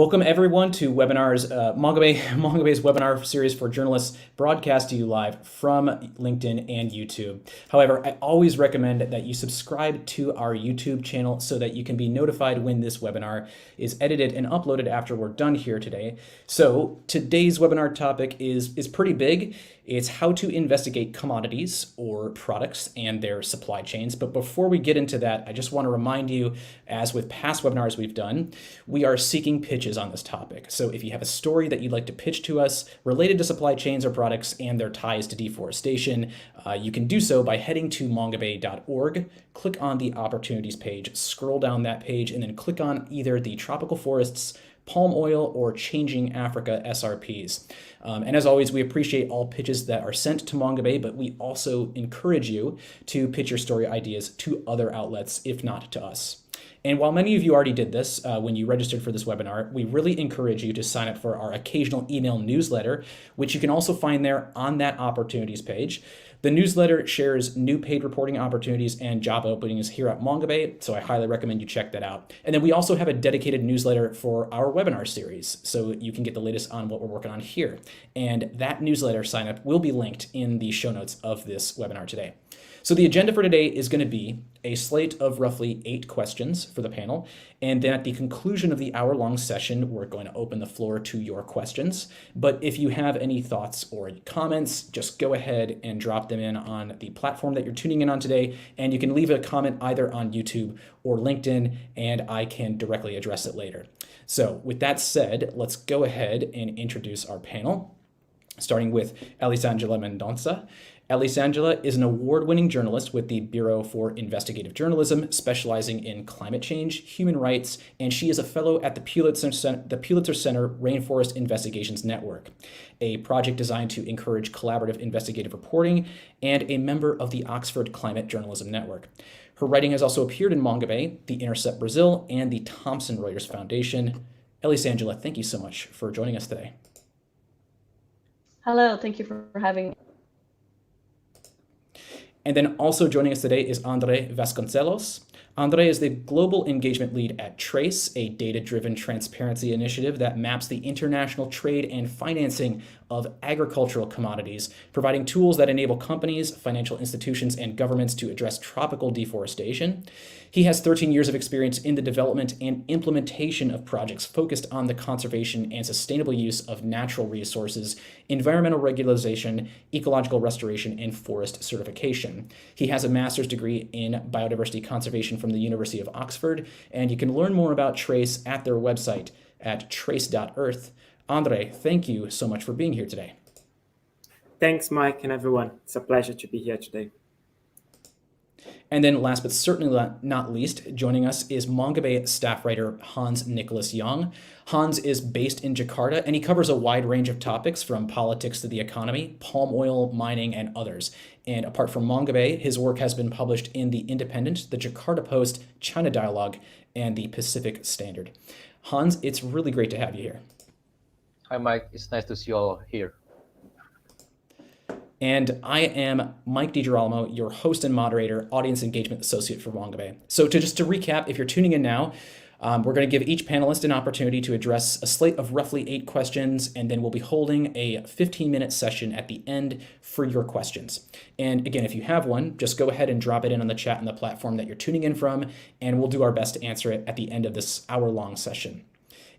Welcome everyone to Mongabay's webinar series for journalists, broadcast to you live from LinkedIn and YouTube. However, I always recommend that you subscribe to our YouTube channel so that you can be notified when this webinar is edited and uploaded after we're done here today. So today's webinar topic is pretty big. It's how to investigate commodities or products and their supply chains. But before we get into that, I just want to remind you, as with past webinars we've done, we are seeking pitches on this topic. So if you have a story that you'd like to pitch to us related to supply chains or products and their ties to deforestation, you can do so by heading to Mongabay.org, click on the opportunities page, scroll down that page, and then click on either the tropical forests, palm oil, or changing Africa SRPs. And as always, we appreciate all pitches that are sent to Mongabay, but we also encourage you to pitch your story ideas to other outlets, if not to us. And while many of you already did this when you registered for this webinar, we really encourage you to sign up for our occasional email newsletter, which you can also find there on that opportunities page. The newsletter shares new paid reporting opportunities and job openings here at Mongabay, so I highly recommend you check that out. And then we also have a dedicated newsletter for our webinar series, so you can get the latest on what we're working on here. And that newsletter sign up will be linked in the show notes of this webinar today. So the agenda for today is going to be a slate of roughly 8 questions for the panel. And then at the conclusion of the hour-long session, we're going to open the floor to your questions. But if you have any thoughts or comments, just go ahead and drop them in on the platform that you're tuning in on today. And you can leave a comment either on YouTube or LinkedIn, and I can directly address it later. So with that said, let's go ahead and introduce our panel, starting with Elisangela Mendonça. Elisangela is an award-winning journalist with the Bureau for Investigative Journalism, specializing in climate change, human rights, and she is a fellow at the Pulitzer Center Rainforest Investigations Network, a project designed to encourage collaborative investigative reporting, and a member of the Oxford Climate Journalism Network. Her writing has also appeared in Mongabay, The Intercept Brazil, and the Thomson Reuters Foundation. Elisangela, thank you so much for joining us today. Hello, thank you for having me. And then also joining us today is Andre Vasconcelos. Andre is the Global Engagement Lead at Trace, a data-driven transparency initiative that maps the international trade and financing of agricultural commodities, providing tools that enable companies, financial institutions, and governments to address tropical deforestation. He has 13 years of experience in the development and implementation of projects focused on the conservation and sustainable use of natural resources, environmental regularization, ecological restoration, and forest certification. He has a master's degree in biodiversity conservation from the University of Oxford, and you can learn more about Trace at their website at Trase.earth. Andre, thank you so much for being here today. Thanks, Mike, and everyone. It's a pleasure to be here today. And then last but certainly not least, joining us is Mongabay staff writer Hans Nicholas Young. Hans is based in Jakarta, and he covers a wide range of topics from politics to the economy, palm oil, mining, and others. And apart from Mongabay, his work has been published in The Independent, The Jakarta Post, China Dialogue, and The Pacific Standard. Hans, it's really great to have you here. Hi, Mike. It's nice to see you all here. And I am Mike DiGirolamo, your host and moderator, audience engagement associate for Mongabay. So to recap, if you're tuning in now, we're going to give each panelist an opportunity to address a slate of roughly 8 questions, and then we'll be holding a 15-minute session at the end for your questions. And again, if you have one, just go ahead and drop it in on the chat on the platform that you're tuning in from, and we'll do our best to answer it at the end of this hour-long session.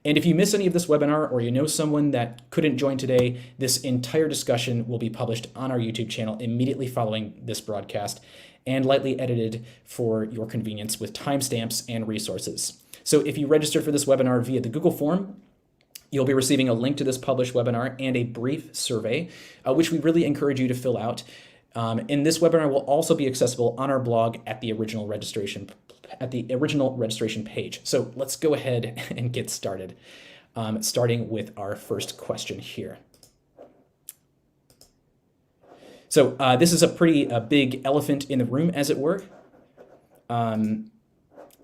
And if you miss any of this webinar or you know someone that couldn't join today, this entire discussion will be published on our YouTube channel immediately following this broadcast and lightly edited for your convenience with timestamps and resources. So if you registered for this webinar via the Google form, you'll be receiving a link to this published webinar and a brief survey, which we really encourage you to fill out. And this webinar will also be accessible on our blog at the original registration page. So let's go ahead and get started, starting with our first question here. So this is a pretty big elephant in the room, as it were.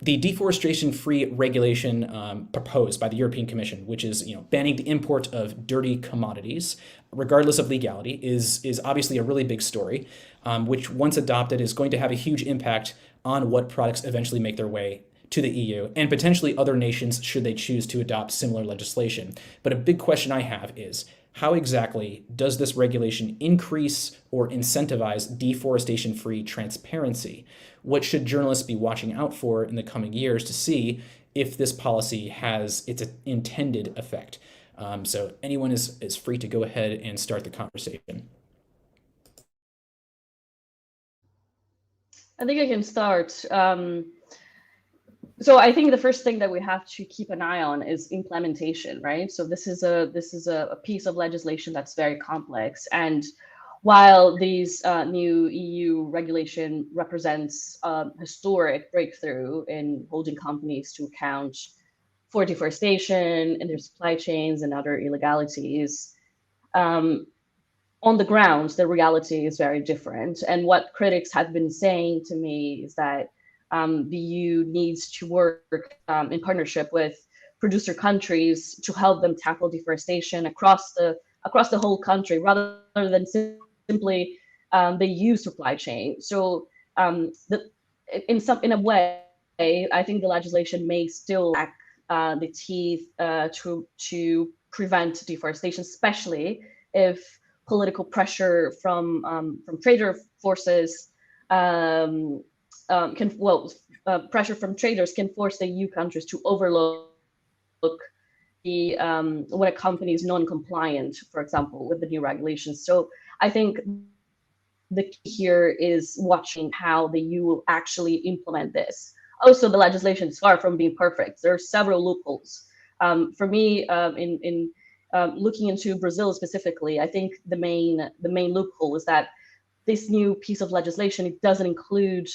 The deforestation-free regulation proposed by the European Commission, which is banning the import of dirty commodities, regardless of legality, is obviously a really big story, which once adopted is going to have a huge impact on what products eventually make their way to the EU and potentially other nations should they choose to adopt similar legislation. But a big question I have is, how exactly does this regulation increase or incentivize deforestation-free transparency? What should journalists be watching out for in the coming years to see if this policy has its intended effect? So anyone is free to go ahead and start the conversation. I think I can start. So I think the first thing that we have to keep an eye on is implementation, right? So this is a piece of legislation that's very complex. And while these new EU regulation represents a historic breakthrough in holding companies to account for deforestation in their supply chains and other illegalities, on the ground, the reality is very different. And what critics have been saying to me is that the EU needs to work in partnership with producer countries to help them tackle deforestation across the whole country, rather than simply the EU supply chain. So in a way, I think the legislation may still lack the teeth to prevent deforestation, especially if political pressure from trader forces pressure from traders can force the EU countries to overlook the when a company is non-compliant, for example, with the new regulations. So I think the key here is watching how the EU will actually implement this. Also, the legislation is far from being perfect. There are several loopholes. For me, in looking into Brazil specifically, I think the main loophole is that this new piece of legislation, it doesn't include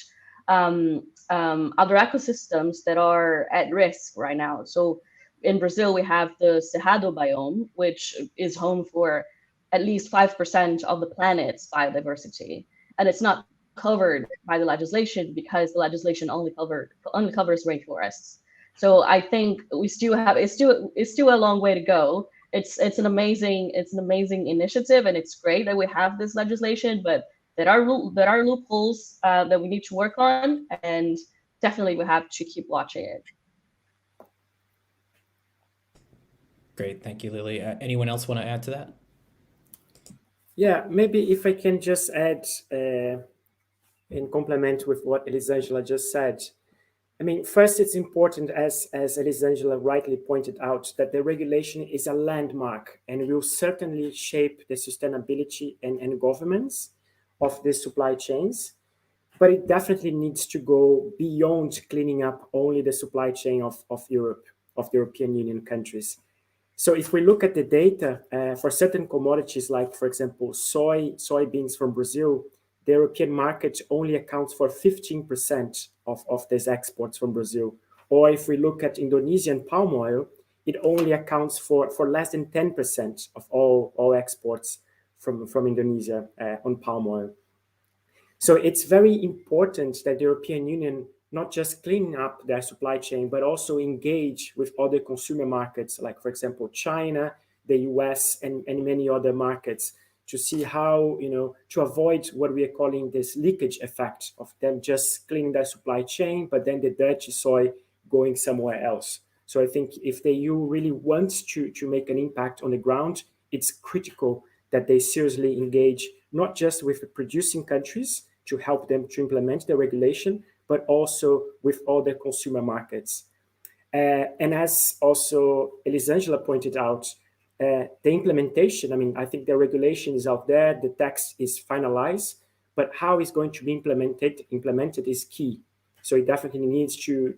other ecosystems that are at risk right now. So in Brazil, we have the Cerrado biome, which is home for at least 5% of the planet's biodiversity, and it's not covered by the legislation because the legislation only covers rainforests. So I think we still have it's still a long way to go. It's an amazing initiative, and it's great that we have this legislation, but there are loopholes that we need to work on, and definitely we have to keep watching it. Great, thank you, Lily. Anyone else want to add to that? Yeah, maybe if I can just add in complement with what Elisangela just said. I mean, first, it's important, as Elisangela rightly pointed out, that the regulation is a landmark and will certainly shape the sustainability and governance of the supply chains. But it definitely needs to go beyond cleaning up only the supply chain of Europe, of the European Union countries. So if we look at the data for certain commodities, like, for example, soybeans from Brazil, the European market only accounts for 15% of these exports from Brazil. Or if we look at Indonesian palm oil, it only accounts for less than 10% of all exports from Indonesia on palm oil. So it's very important that the European Union not just clean up their supply chain, but also engage with other consumer markets, like, for example, China, the US, and many other markets, to see how, to avoid what we are calling this leakage effect of them just cleaning their supply chain, but then the dirty soy going somewhere else. So I think if the EU really wants to make an impact on the ground, it's critical that they seriously engage, not just with the producing countries to help them to implement the regulation, but also with other consumer markets. And as also Elisangela pointed out, the implementation, I mean, I think the regulation is out there, the text is finalized, but how it's going to be implemented is key. So it definitely needs to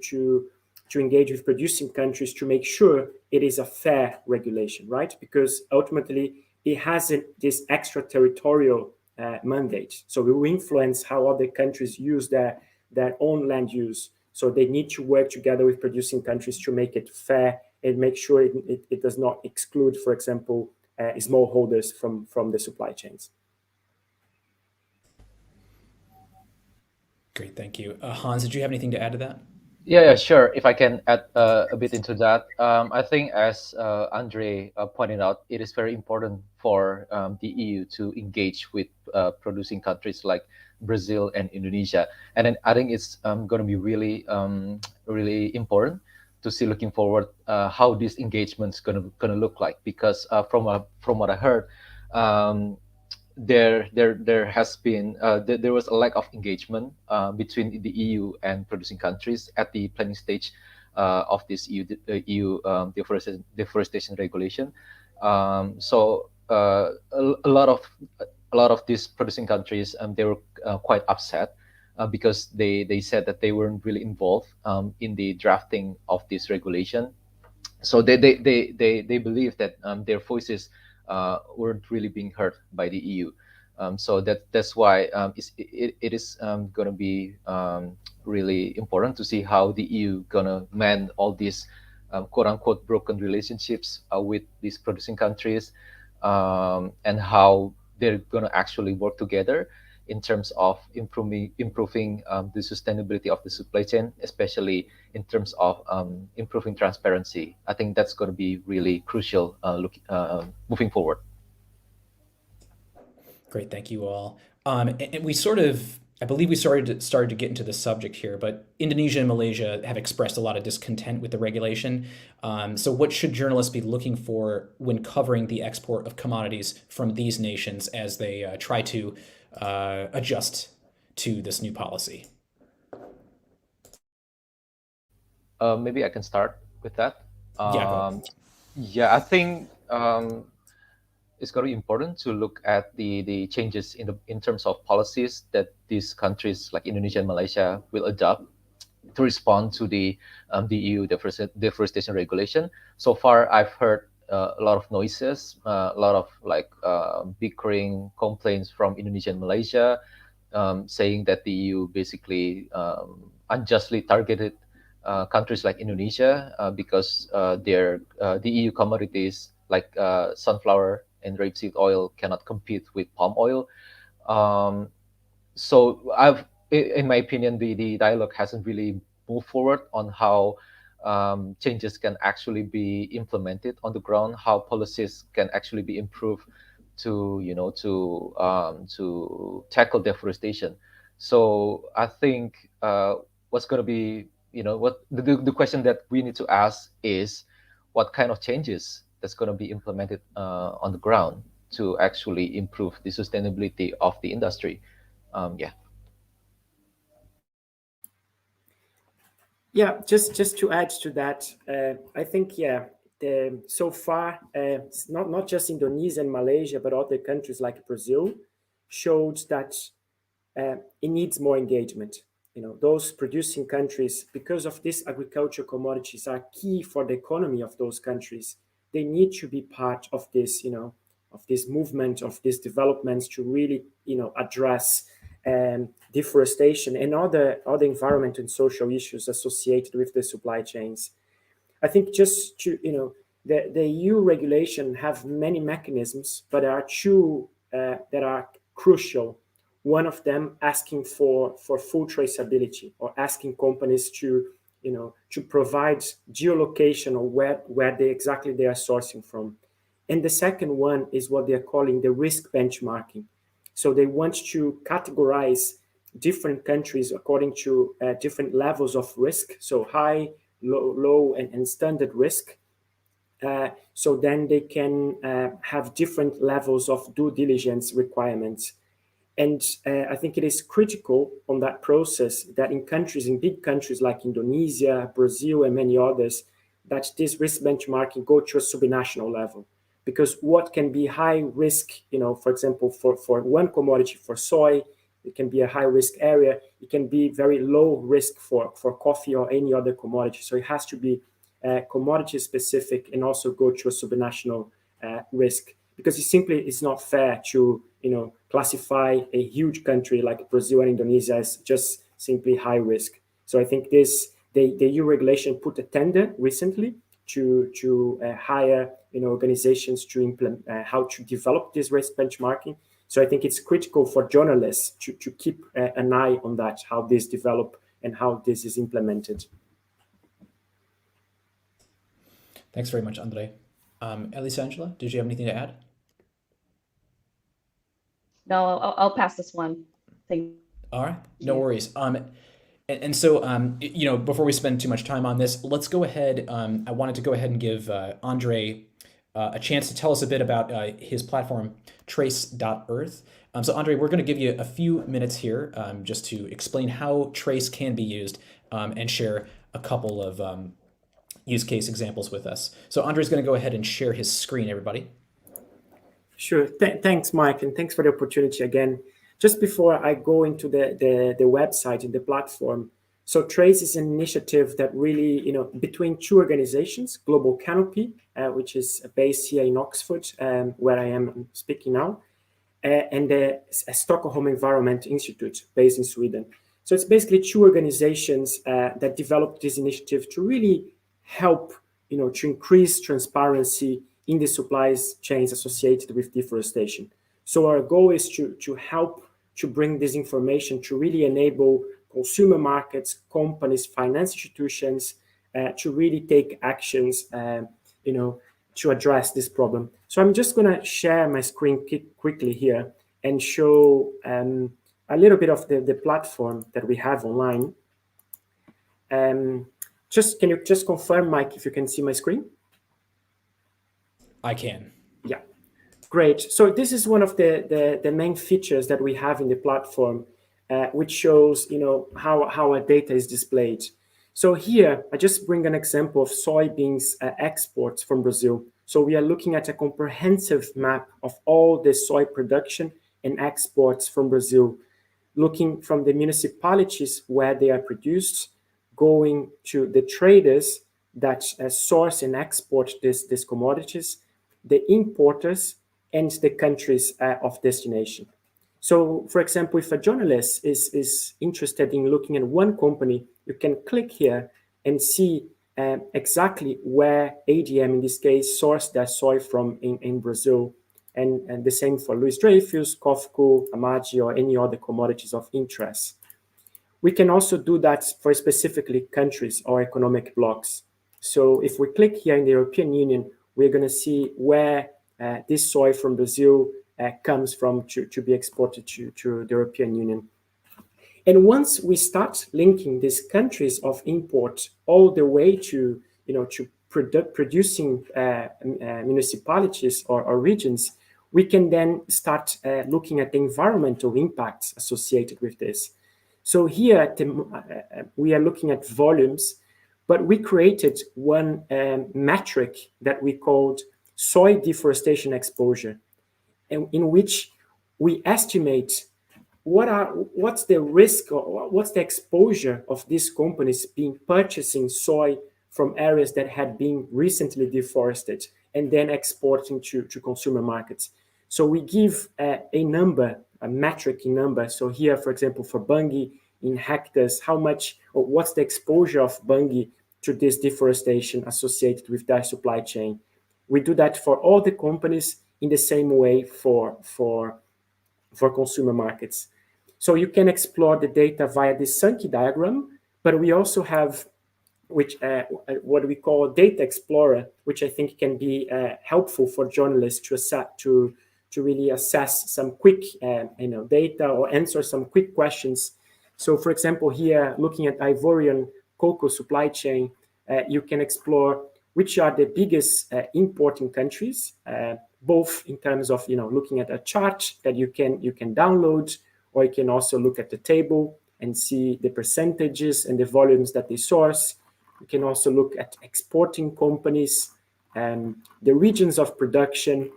engage with producing countries to make sure it is a fair regulation, right? Because ultimately it has this extraterritorial mandate. So we will influence how other countries use their own land use. So they need to work together with producing countries to make it fair and make sure it does not exclude, for example, smallholders from the supply chains. Great, thank you. Hans, did you have anything to add to that? Yeah, sure. If I can add a bit into that, I think as Andre pointed out, it is very important for the EU to engage with producing countries like Brazil and Indonesia. And then I think it's going to be really, really important to see looking forward how this engagement is going to look like. Because from what I heard, um, there has been there was a lack of engagement between the EU and producing countries at the planning stage of this EU deforestation regulation. A lot of these producing countries they were quite upset because they said that they weren't really involved in the drafting of this regulation. So they believe that their voices weren't really being heard by the EU. So that's why it is going to be really important to see how the EU gonna mend all these quote unquote broken relationships with these producing countries, and how they're going to actually work together in terms of improving the sustainability of the supply chain, especially in terms of improving transparency. I think that's going to be really crucial moving forward. Great, thank you all. And we sort of, I believe we started to get into the subject here, but Indonesia and Malaysia have expressed a lot of discontent with the regulation. So, what should journalists be looking for when covering the export of commodities from these nations as they try to adjust to this new policy? Maybe I can start with that. Yeah, go. Yeah, I think it's going to be important to look at the changes in terms of policies that these countries like Indonesia and Malaysia will adopt to respond to the EU deforestation regulation. So far, I've heard a lot of noises, a lot of like bickering complaints from Indonesia and Malaysia, saying that the EU basically unjustly targeted countries like Indonesia because the EU commodities like sunflower and rapeseed oil cannot compete with palm oil. Um, so in my opinion, the dialogue hasn't really moved forward on how changes can actually be implemented on the ground, how policies can actually be improved to to tackle deforestation. So I think what's going to be what the question that we need to ask is what kind of changes that's going to be implemented on the ground to actually improve the sustainability of the industry. Yeah. Yeah, just to add to that, I think so far, not just Indonesia and Malaysia, but other countries like Brazil showed that it needs more engagement. Those producing countries, because of these agricultural commodities are key for the economy of those countries, they need to be part of this, of this movement, of these developments to really, address deforestation and other environmental and social issues associated with the supply chains. I think just to, the EU regulation have many mechanisms, but there are two that are crucial. One of them asking for full traceability, or asking companies to, to provide geolocation or where they exactly they are sourcing from. And the second one is what they're calling the risk benchmarking. So they want to categorize different countries according to different levels of risk, so high, low, and standard risk. So then they can have different levels of due diligence requirements. And I think it is critical on that process that in big countries like Indonesia, Brazil, and many others, that this risk benchmarking go to a subnational level. Because what can be high risk, for example, for one commodity, for soy, it can be a high risk area. It can be very low risk for coffee or any other commodity. So it has to be commodity specific and also go to a subnational risk, because it simply is not fair to classify a huge country like Brazil and Indonesia as just simply high risk. So I think the EU regulation put a tender recently to hire organizations to implement how to develop this risk benchmarking. So I think it's critical for journalists to keep an eye on that, how this develop and how this is implemented. Thanks very much, Andre. Elisangela, did you have anything to add? No, I'll pass this one. Thank All right, no you. worries. And so, you know, before we spend too much time on this, let's go ahead. I wanted to go ahead and give Andre a chance to tell us a bit about his platform, Trase.earth. So, Andre, we're going to give you a few minutes here just to explain how Trace can be used and share a couple of use case examples with us. So, Andre's going to go ahead and share his screen, everybody. Sure. Thanks, Mike, and thanks for the opportunity again. Just before I go into the website and the platform, so Trace is an initiative that really, you know, between two organizations, Global Canopy, which is based here in Oxford, where I am speaking now, and the Stockholm Environment Institute based in Sweden. So it's basically two organizations that developed this initiative to really help, you know, to increase transparency in the supply chains associated with deforestation. So our goal is to help to bring this information to really enable consumer markets, companies, finance institutions to really take actions, you know, to address this problem. So I'm just going to share my screen quickly here and show a little bit of the platform that we have online. Can you just confirm, Mike, if you can see my screen? I can. Yeah, great. So this is one of the main features that we have in the platform, which shows, you know, how our data is displayed. So here, I just bring an example of soybeans exports from Brazil. So we are looking at a comprehensive map of all the soy production and exports from Brazil, looking from the municipalities where they are produced, going to the traders that source and export these commodities, the importers, and the countries of destination. So, for example, if a journalist is interested in looking at one company, you can click here and see exactly where ADM, in this case, sourced their soy from in Brazil. And the same for Luis Dreyfus, Kofco, Amagi, or any other commodities of interest. We can also do that for specifically countries or economic blocks. So if we click here in the European Union, we're going to see where this soy from Brazil comes from to be exported to the European Union. And once we start linking these countries of import all the way to, you know, to producing municipalities or regions, we can then start looking at the environmental impacts associated with this. So here we are looking at volumes, but we created one metric that we called soy deforestation exposure, in which we estimate what's the risk or what's the exposure of these companies being purchasing soy from areas that had been recently deforested and then exporting to consumer markets. So we give a number, a metric in number. So here, for example, for Bunge in hectares, how much or what's the exposure of Bunge to this deforestation associated with their supply chain. We do that for all the companies in the same way for consumer markets. So you can explore the data via this Sankey diagram, but we also have what we call Data Explorer, which I think can be helpful for journalists to really assess some quick data or answer some quick questions. So, for example, here looking at Ivorian cocoa supply chain, you can explore which are the biggest importing countries, both in terms of looking at a chart that you can download, or you can also look at the table and see the percentages and the volumes that they source. You can also look at exporting companies, the regions of production,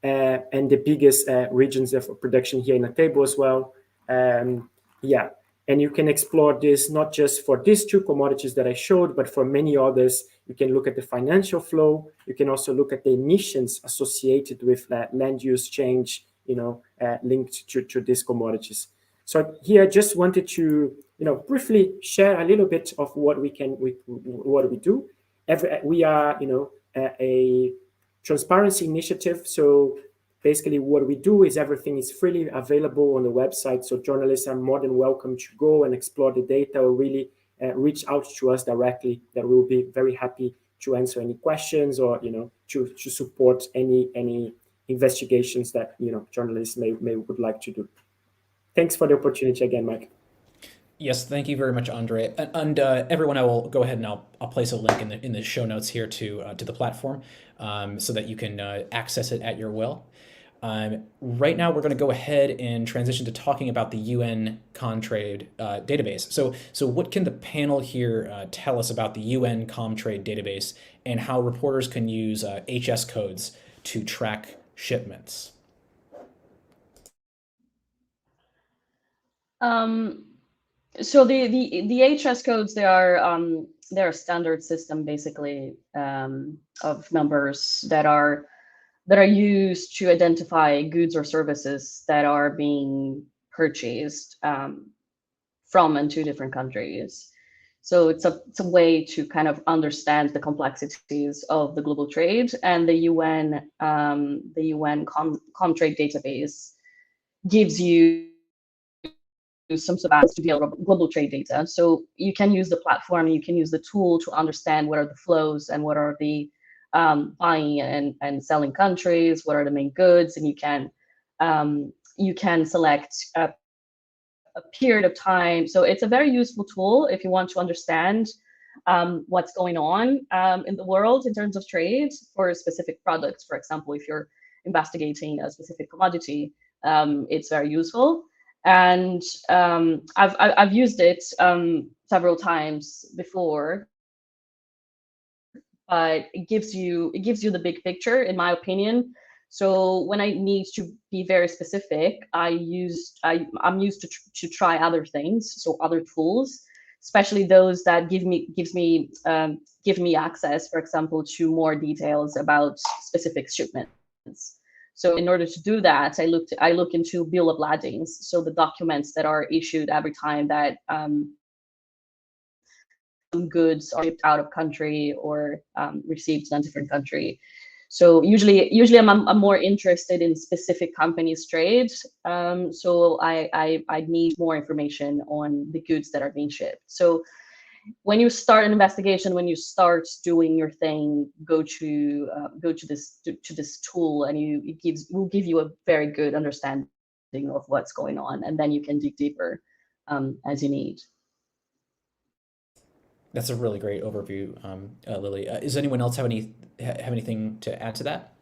and the biggest regions of production here in the table as well. And you can explore this not just for these two commodities that I showed, but for many others. You can look at the financial flow. You can also look at the emissions associated with land use change, linked to these commodities. So here I just wanted to, briefly share a little bit of what we do. We are, a transparency initiative. So basically what we do is everything is freely available on the website. So journalists are more than welcome to go and explore the data or really reach out to us directly, that we'll be very happy to answer any questions, or to support any investigations that journalists may would like to do. Thanks for the opportunity again, Mike. Yes, thank you very much, Andre. And everyone, I will go ahead and I'll place a link in the show notes here to the platform, so that you can access it at your will. Right now, we're going to go ahead and transition to talking about the UN Comtrade database. So what can the panel here tell us about the UN Comtrade database and how reporters can use HS codes to track shipments? So the HS codes, they're a standard system basically of numbers that are used to identify goods or services that are being purchased from and to different countries. So it's a way to kind of understand the complexities of the global trade, and the UN Comtrade database gives you some surveillance to deal with global trade data. So you can use the platform, you can use the tool to understand what are the flows and what are the buying and selling countries, what are the main goods, and you can select a period of time. So it's a very useful tool if you want to understand what's going on in the world in terms of trade for specific products. For example, if you're investigating a specific commodity, it's very useful. And I've used it several times before, but it gives you the big picture, in my opinion. So when I need to be very specific, I'm used to try other things, so other tools, especially those that give me access, for example, to more details about specific shipments. So in order to do that, I look into bill of ladings, so the documents that are issued every time that goods are shipped out of country or received in a different country. So usually I'm more interested in specific companies' trade. So I need more information on the goods that are being shipped. So when you start an investigation, when you start doing your thing, go to this tool, and it will give you a very good understanding of what's going on, and then you can dig deeper as you need. That's a really great overview, Lily. Does anyone else have anything to add to that?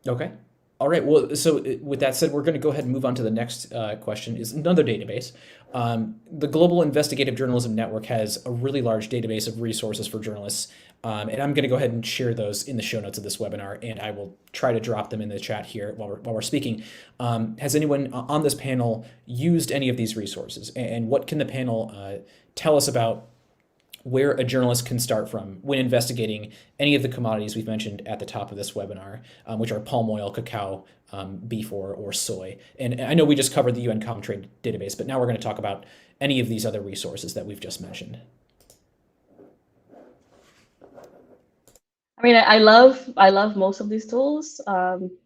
Okay. All right. Well, so with that said, we're going to go ahead and move on to the next question. Is another database. The Global Investigative Journalism Network has a really large database of resources for journalists, and I'm going to go ahead and share those in the show notes of this webinar, and I will try to drop them in the chat here while we're speaking. Has anyone on this panel used any of these resources, and what can the panel tell us about where a journalist can start from when investigating any of the commodities we've mentioned at the top of this webinar, which are palm oil, cacao, beef, or soy. And I know we just covered the UN Comtrade database, but now we're going to talk about any of these other resources that we've just mentioned. I mean, I love most of these tools.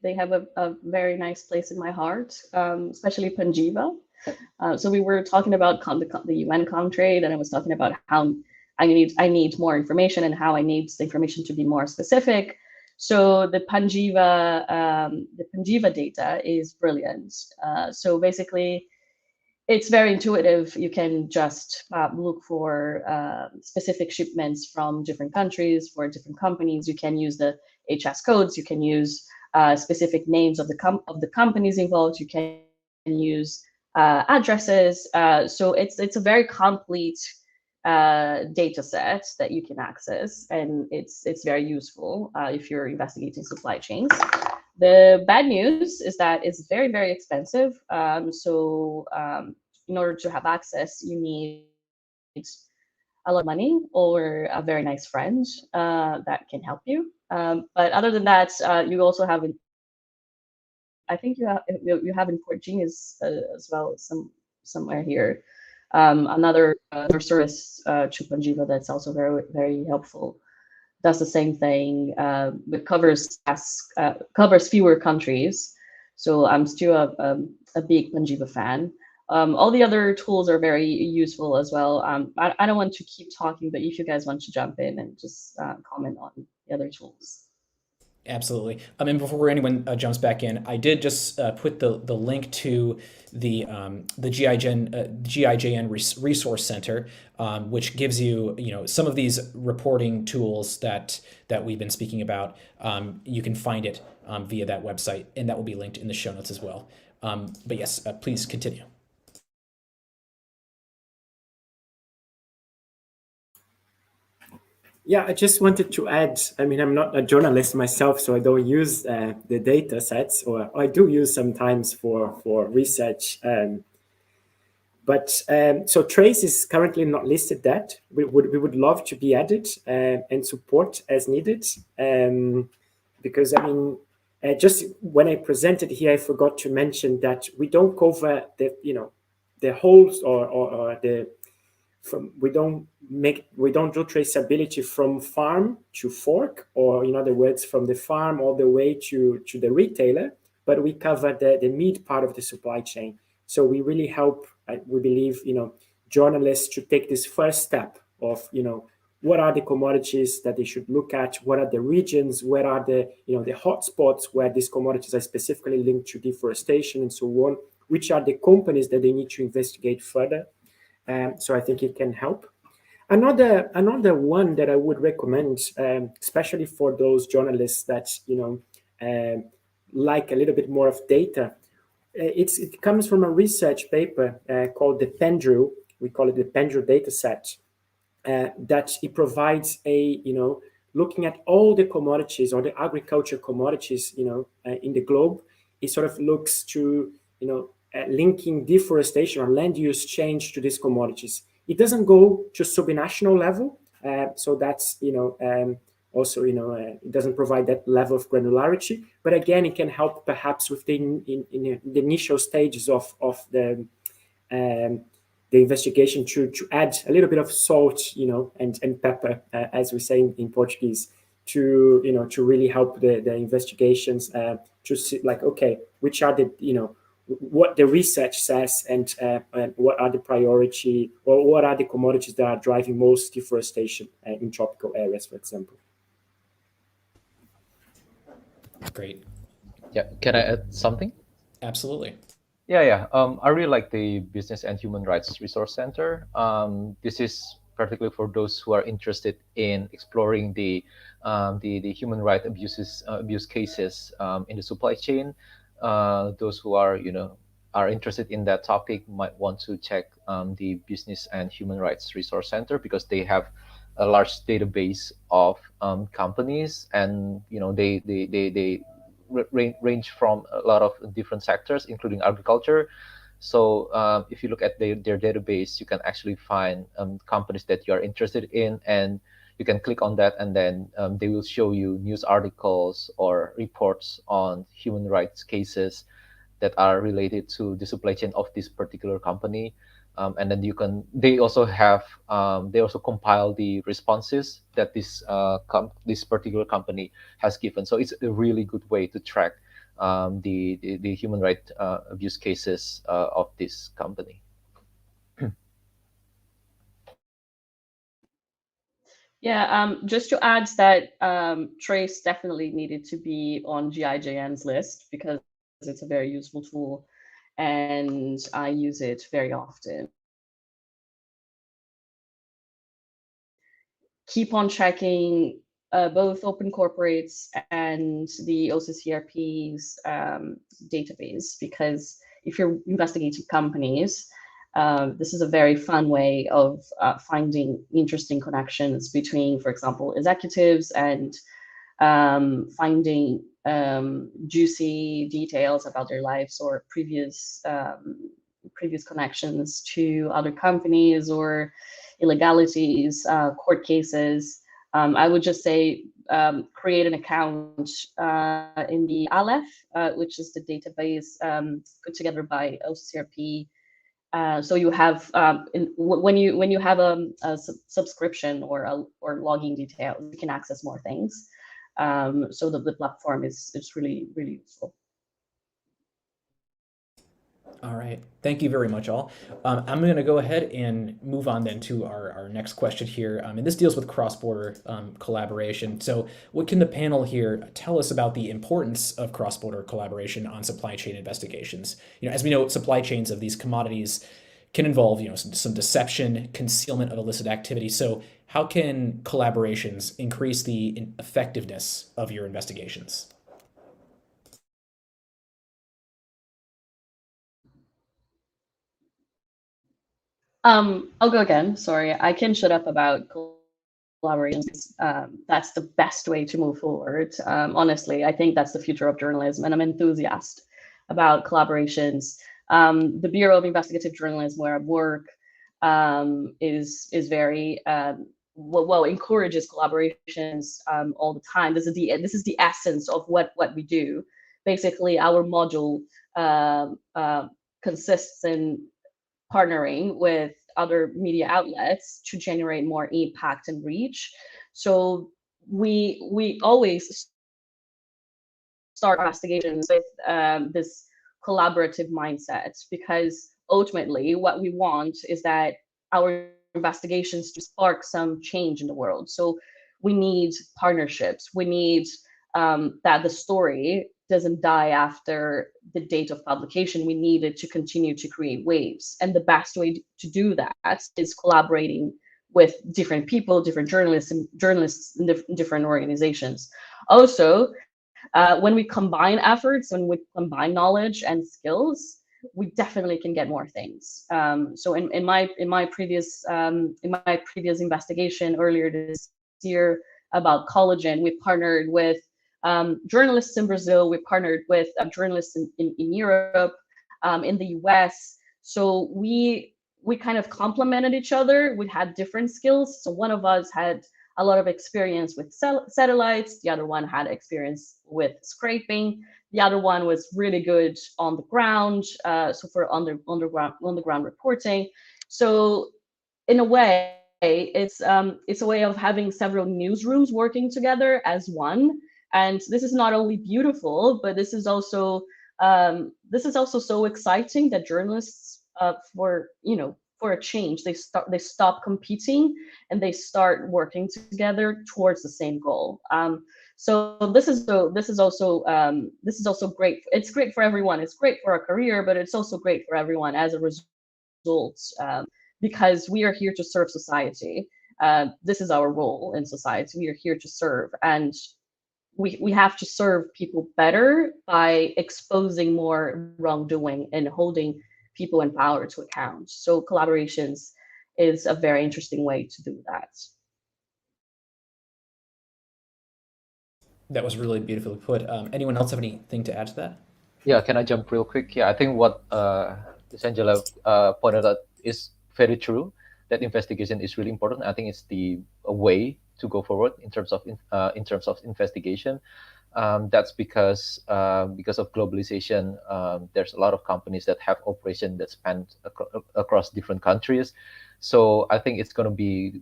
They have a very nice place in my heart, especially Panjiva. So we were talking about the UN Comtrade, and I was talking about how I need more information and how I need the information to be more specific. So the Panjiva data is brilliant. So basically, it's very intuitive. You can just look for specific shipments from different countries for different companies. You can use the HS codes. You can use specific names of the companies involved. You can use addresses. So it's a very complete data set that you can access, and it's very useful if you're investigating supply chains. The bad news is that it's very, very expensive. So in order to have access, you need a lot of money or a very nice friend that can help you. But other than that, you also have, I think you have in Portuguese as well, somewhere here. Another service to Panjiva that's also very, very helpful. Does the same thing, but covers fewer countries. So I'm still a big Panjiva fan. all the other tools are very useful as well. I don't want to keep talking, but if you guys want to jump in and just comment on the other tools. Absolutely. And before anyone jumps back in, I did just put the link to the GIJN Resource Center, which gives you some of these reporting tools that we've been speaking about. You can find it via that website, and that will be linked in the show notes as well. But yes, please continue. Yeah, I just wanted to add, I mean, I'm not a journalist myself, so I don't use the data sets, or I do use sometimes for research. So Trace is currently not listed that. We would love to be added and support as needed. Because, I mean, just when I presented here, I forgot to mention that we don't cover the holes or the we don't do traceability from farm to fork, or in other words, from the farm all the way to the retailer, but we cover the meat part of the supply chain. So we really help, we believe, journalists to take this first step of, what are the commodities that they should look at? What are the regions? Where are the hotspots where these commodities are specifically linked to deforestation and so on? Which are the companies that they need to investigate further? So I think it can help. Another one that I would recommend, especially for those journalists that like a little bit more of data, it comes from a research paper called the Pendrew. We call it the Pendrew data set. That it provides looking at all the commodities or the agriculture commodities in the globe. It sort of looks to linking deforestation or land use change to these commodities. It doesn't go to subnational level, so that's also it doesn't provide that level of granularity. But again, it can help perhaps within in the initial stages of the investigation to add a little bit of salt, and pepper, as we say in Portuguese, to really help the investigations to see, like, okay, which are the what the research says, and what are the priority, or what are the commodities that are driving most deforestation in tropical areas, for example. Great. Yeah, can I add something? Absolutely. Yeah. I really like the Business and Human Rights Resource Center. This is particularly for those who are interested in exploring the human right abuse cases in the supply chain. Those who are interested in that topic might want to check the Business and Human Rights Resource Center, because they have a large database of companies, and they range from a lot of different sectors, including agriculture. So if you look at their database, you can actually find companies that you are interested in, and you can click on that, and then they will show you news articles or reports on human rights cases that are related to the supply chain of this particular company. And then they also compile the responses that this particular company has given. So it's a really good way to track the human rights abuse cases of this company. Yeah, just to add that Trace definitely needed to be on GIJN's list, because it's a very useful tool and I use it very often. Keep on checking both Open Corporates and the OCCRP's database, because if you're investigating companies, this is a very fun way of finding interesting connections between, for example, executives, and finding juicy details about their lives, or previous connections to other companies, or illegalities, court cases. I would just say create an account in the Aleph, which is the database put together by OCCRP. So you have when you have a subscription or logging details, you can access more things. So the platform is really, really useful. All right. Thank you very much, all. I'm going to go ahead and move on then to our next question here. And this deals with cross border collaboration. So, what can the panel here tell us about the importance of cross border collaboration on supply chain investigations? As we know, supply chains of these commodities can involve, some deception, concealment of illicit activity. So, how can collaborations increase the effectiveness of your investigations? I'll go again. Sorry, I can shut up about collaborations. That's the best way to move forward. Honestly, I think that's the future of journalism, and I'm enthusiastic about collaborations. The Bureau of Investigative Journalism, where I work, is very encourages collaborations all the time. This is the essence of what we do. Basically, our module consists in partnering with other media outlets to generate more impact and reach. So we always start investigations with this collaborative mindset, because ultimately what we want is that our investigations to spark some change in the world. So we need partnerships. We need that the story doesn't die after the date of publication. We need it to continue to create waves. And the best way to do that is collaborating with different people, different journalists, and journalists in different organizations. Also, when we combine efforts, when we combine knowledge and skills, we definitely can get more things. So in my previous investigation earlier this year about collagen, we partnered with journalists in Brazil. We partnered with journalists in Europe, in the US. So we kind of complemented each other. We had different skills. So one of us had a lot of experience with satellites. The other one had experience with scraping. The other one was really good on the ground, so for underground reporting. So in a way, it's a way of having several newsrooms working together as one. And this is not only beautiful, but this is also so exciting that journalists, for a change, they stop competing and they start working together towards the same goal. So this is also great. It's great for everyone. It's great for our career, but it's also great for everyone as a result, because we are here to serve society. This is our role in society. We are here to serve, and we have to serve people better by exposing more wrongdoing and holding people in power to account. So collaborations is a very interesting way to do that. That was really beautifully put. Anyone else have anything to add to that? Yeah, can I jump real quick? Yeah, I think what Miss Angela pointed out is very true. That investigation is really important. I think it's a way to go forward in terms of investigation. That's because of globalization. There's a lot of companies that have operation that span across different countries. So I think it's going to be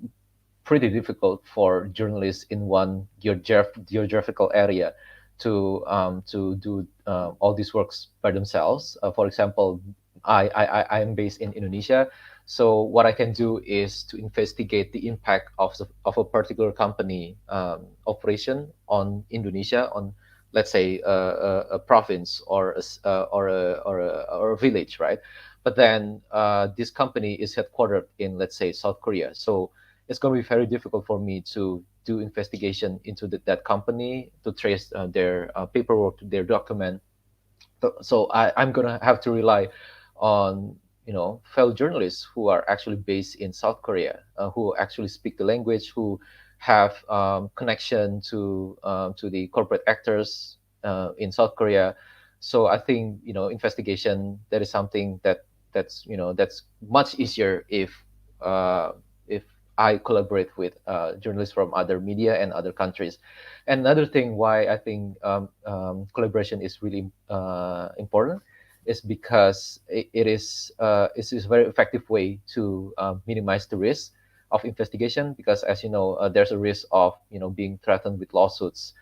pretty difficult for journalists in one geographical area to do all these works by themselves. For example, I am based in Indonesia, so what I can do is to investigate the impact of a particular company operation on Indonesia, on, let's say, a province or a village, right? But then this company is headquartered in, let's say, South Korea. So it's going to be very difficult for me to do investigation into that company, to trace their paperwork, their document. So I'm going to have to rely on fellow journalists who are actually based in South Korea, who actually speak the language, who have connection to the corporate actors in South Korea. So I think investigation, that is something that's much easier if I collaborate with journalists from other media and other countries. And another thing why I think collaboration is really important is because it is a very effective way to minimize the risk of investigation. Because as you know, there's a risk of being threatened with lawsuits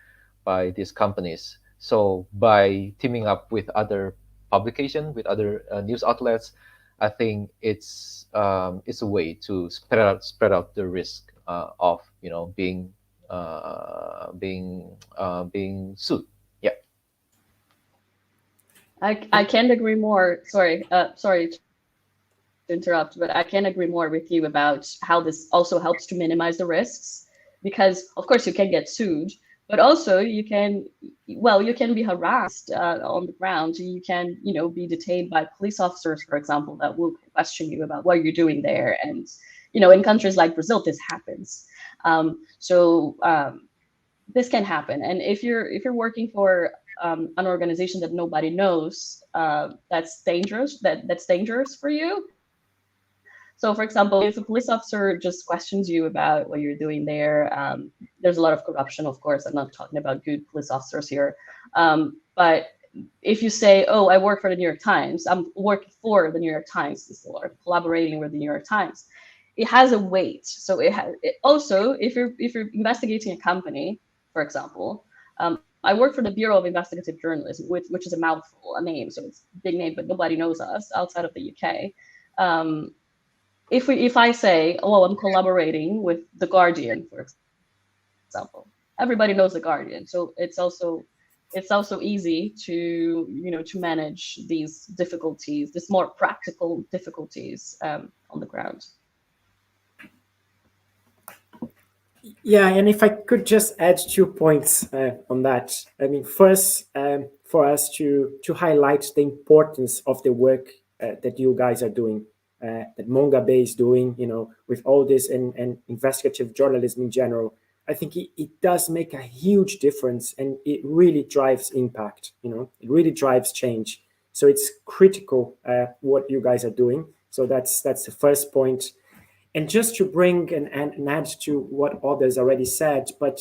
by these companies. So by teaming up with other publication with other news outlets, I think it's a way to spread out the risk of being sued. Yeah. I can't agree more. Sorry to interrupt, but I can't agree more with you about how this also helps to minimize the risks, because of course you can get sued, but also you can, well, you can be harassed on the ground. You can, be detained by police officers, for example, that will question you about what you're doing there. And, in countries like Brazil, this happens. This can happen. And if you're working for an organization that nobody knows, that's dangerous. That's dangerous for you. So, for example, if a police officer just questions you about what you're doing there, there's a lot of corruption, of course. I'm not talking about good police officers here. But if you say, "Oh, I work for the New York Times. I'm working for the New York Times," or collaborating with the New York Times, it has a weight. So also, if you're investigating a company, for example, I work for the Bureau of Investigative Journalism, which is a mouthful, a name, so it's a big name, but nobody knows us outside of the UK. If I say, "Oh, I'm collaborating with the Guardian," for example, everybody knows the Guardian, so it's also easy to manage these difficulties, these more practical difficulties on the ground. Yeah, and if I could just add 2 points on that. I mean, first, for us to highlight the importance of the work that you guys are doing, that Mongabay is doing, with all this and investigative journalism in general. I think it does make a huge difference, and it really drives impact. It really drives change. So it's critical what you guys are doing. So that's the first point. And just to bring and add to what others already said, but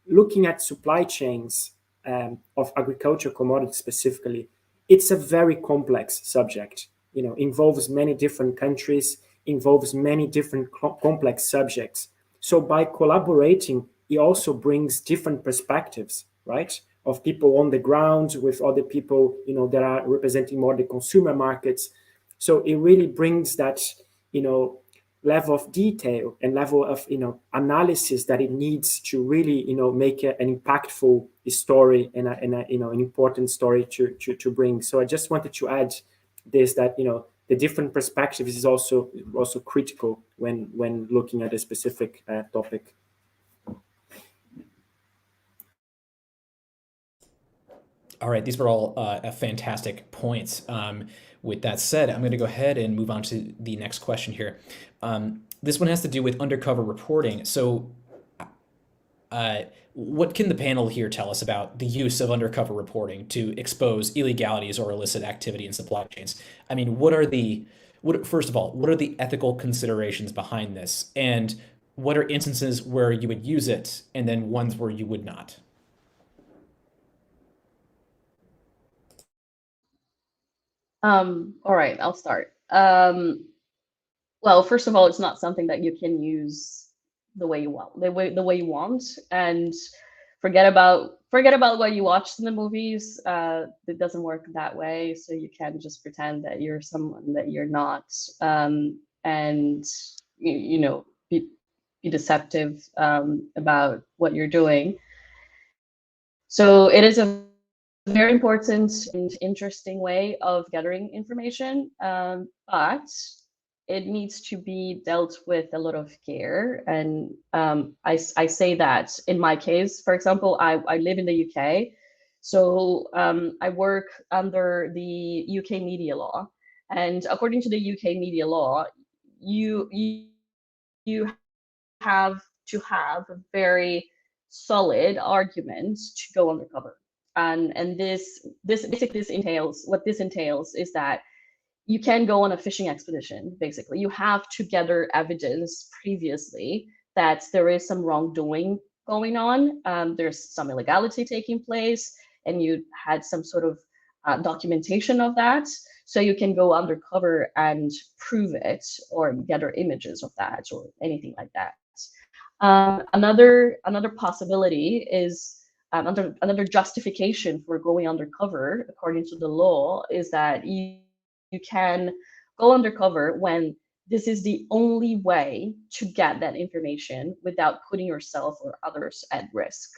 looking at supply chains of agricultural commodities specifically, it's a very complex subject. Involves many different countries, involves many different complex subjects. So by collaborating, it also brings different perspectives, right? Of people on the ground with other people, that are representing more the consumer markets. So it really brings that, level of detail and level of, analysis that it needs to really, make an impactful story and an important story to bring. So I just wanted to add this, that, the different perspectives is also critical when looking at a specific topic. All right, these were all fantastic points. With that said, I'm going to go ahead and move on to the next question here. This one has to do with undercover reporting. So what can the panel here tell us about the use of undercover reporting to expose illegalities or illicit activity in supply chains? I mean, first of all, what are the ethical considerations behind this? And what are instances where you would use it and then ones where you would not? All right, I'll start. Well, first of all, it's not something that you can use the way you want, you want, and forget about what you watched in the movies. It doesn't work that way. So you can't just pretend that you're someone that you're not, and be deceptive about what you're doing. So it is a very important and interesting way of gathering information, but it needs to be dealt with a lot of care. And I say that in my case, for example, I live in the UK, so I work under the UK media law, and according to the UK media law, you have to have a very solid argument to go undercover. And this entails is that you can go on a fishing expedition. Basically, you have to gather evidence previously that there is some wrongdoing going on, there's some illegality taking place, and you had some sort of documentation of that, so you can go undercover and prove it or gather images of that or anything like that. Another possibility is another justification for going undercover, according to the law, is that you can go undercover when this is the only way to get that information without putting yourself or others at risk.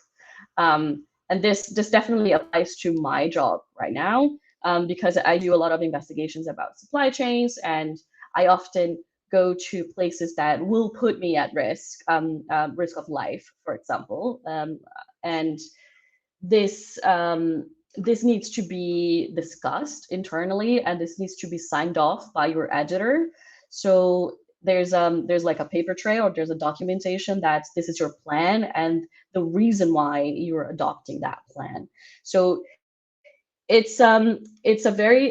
And this definitely applies to my job right now, because I do a lot of investigations about supply chains, and I often go to places that will put me at risk, risk of life, for example. And this this needs to be discussed internally, and this needs to be signed off by your editor. So there's like a paper trail, or there's a documentation that this is your plan and the reason why you're adopting that plan. So it's a very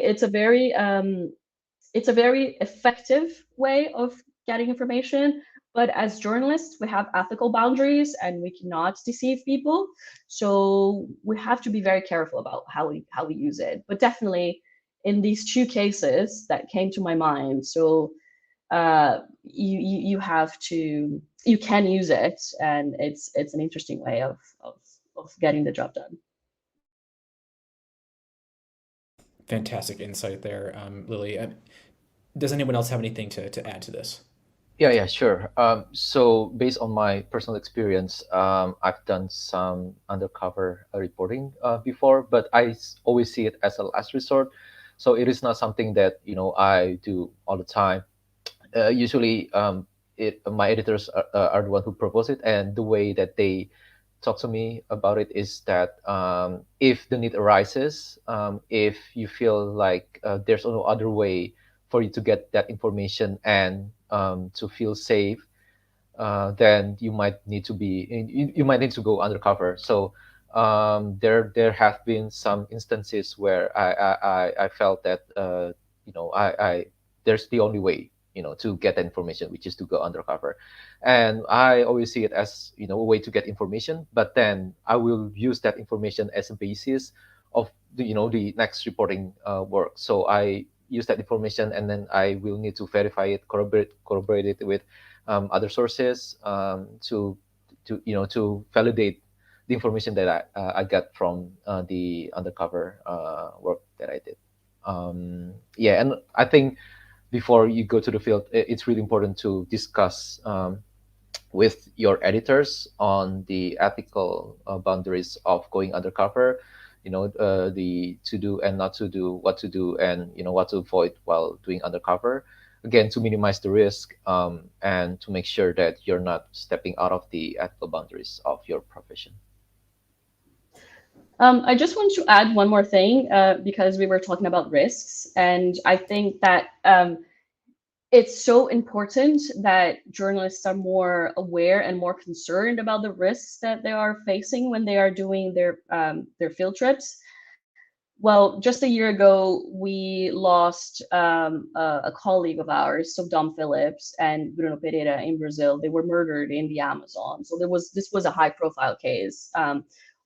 effective way of getting information. But as journalists, we have ethical boundaries and we cannot deceive people. So we have to be very careful about how we use it. But definitely in these two cases that came to my mind, so you can use it, and it's an interesting way of getting the job done. Fantastic insight there, Lily. Does anyone else have anything to add to this? Yeah, sure. So based on my personal experience, I've done some undercover reporting before, but always see it as a last resort. So it is not something that I do all the time. Usually, my editors are the one who propose it, and the way that they talk to me about it is that if the need arises, if you feel like there's no other way for you to get that information and to feel safe, then you might need to go undercover. So there have been some instances where I felt that I there's the only way to get that information, which is to go undercover. And I always see it as a way to get information, but then I will use that information as a basis of the next reporting work. So I use that information, and then I will need to verify it, corroborate it with other sources, to validate the information that I got from the undercover work that I did. Yeah, and I think before you go to the field, it's really important to discuss with your editors on the ethical boundaries of going undercover. The to do and not to do, what to do and what to avoid while doing undercover. Again, to minimize the risk, and to make sure that you're not stepping out of the ethical boundaries of your profession. I just want to add one more thing, because we were talking about risks, and I think that it's so important that journalists are more aware and more concerned about the risks that they are facing when they are doing their field trips. Well, just a year ago, we lost a colleague of ours, so Dom Phillips and Bruno Pereira in Brazil. They were murdered in the Amazon. So this was a high-profile case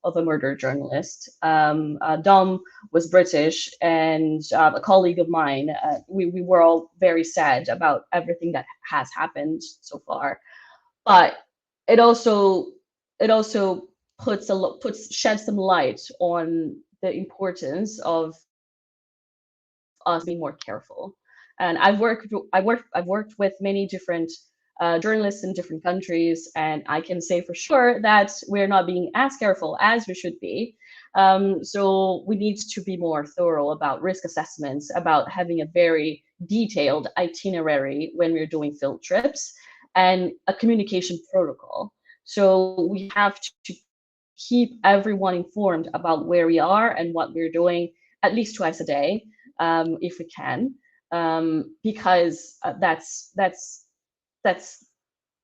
of a murdered journalist. Dom was British, and a colleague of mine. We were all very sad about everything that has happened so far, but it also sheds some light on the importance of us being more careful. And I've worked with many different journalists in different countries, and I can say for sure that we're not being as careful as we should be. So we need to be more thorough about risk assessments, about having a very detailed itinerary when we're doing field trips, and a communication protocol. So we have to keep everyone informed about where we are and what we're doing at least twice a day, if we can, because that's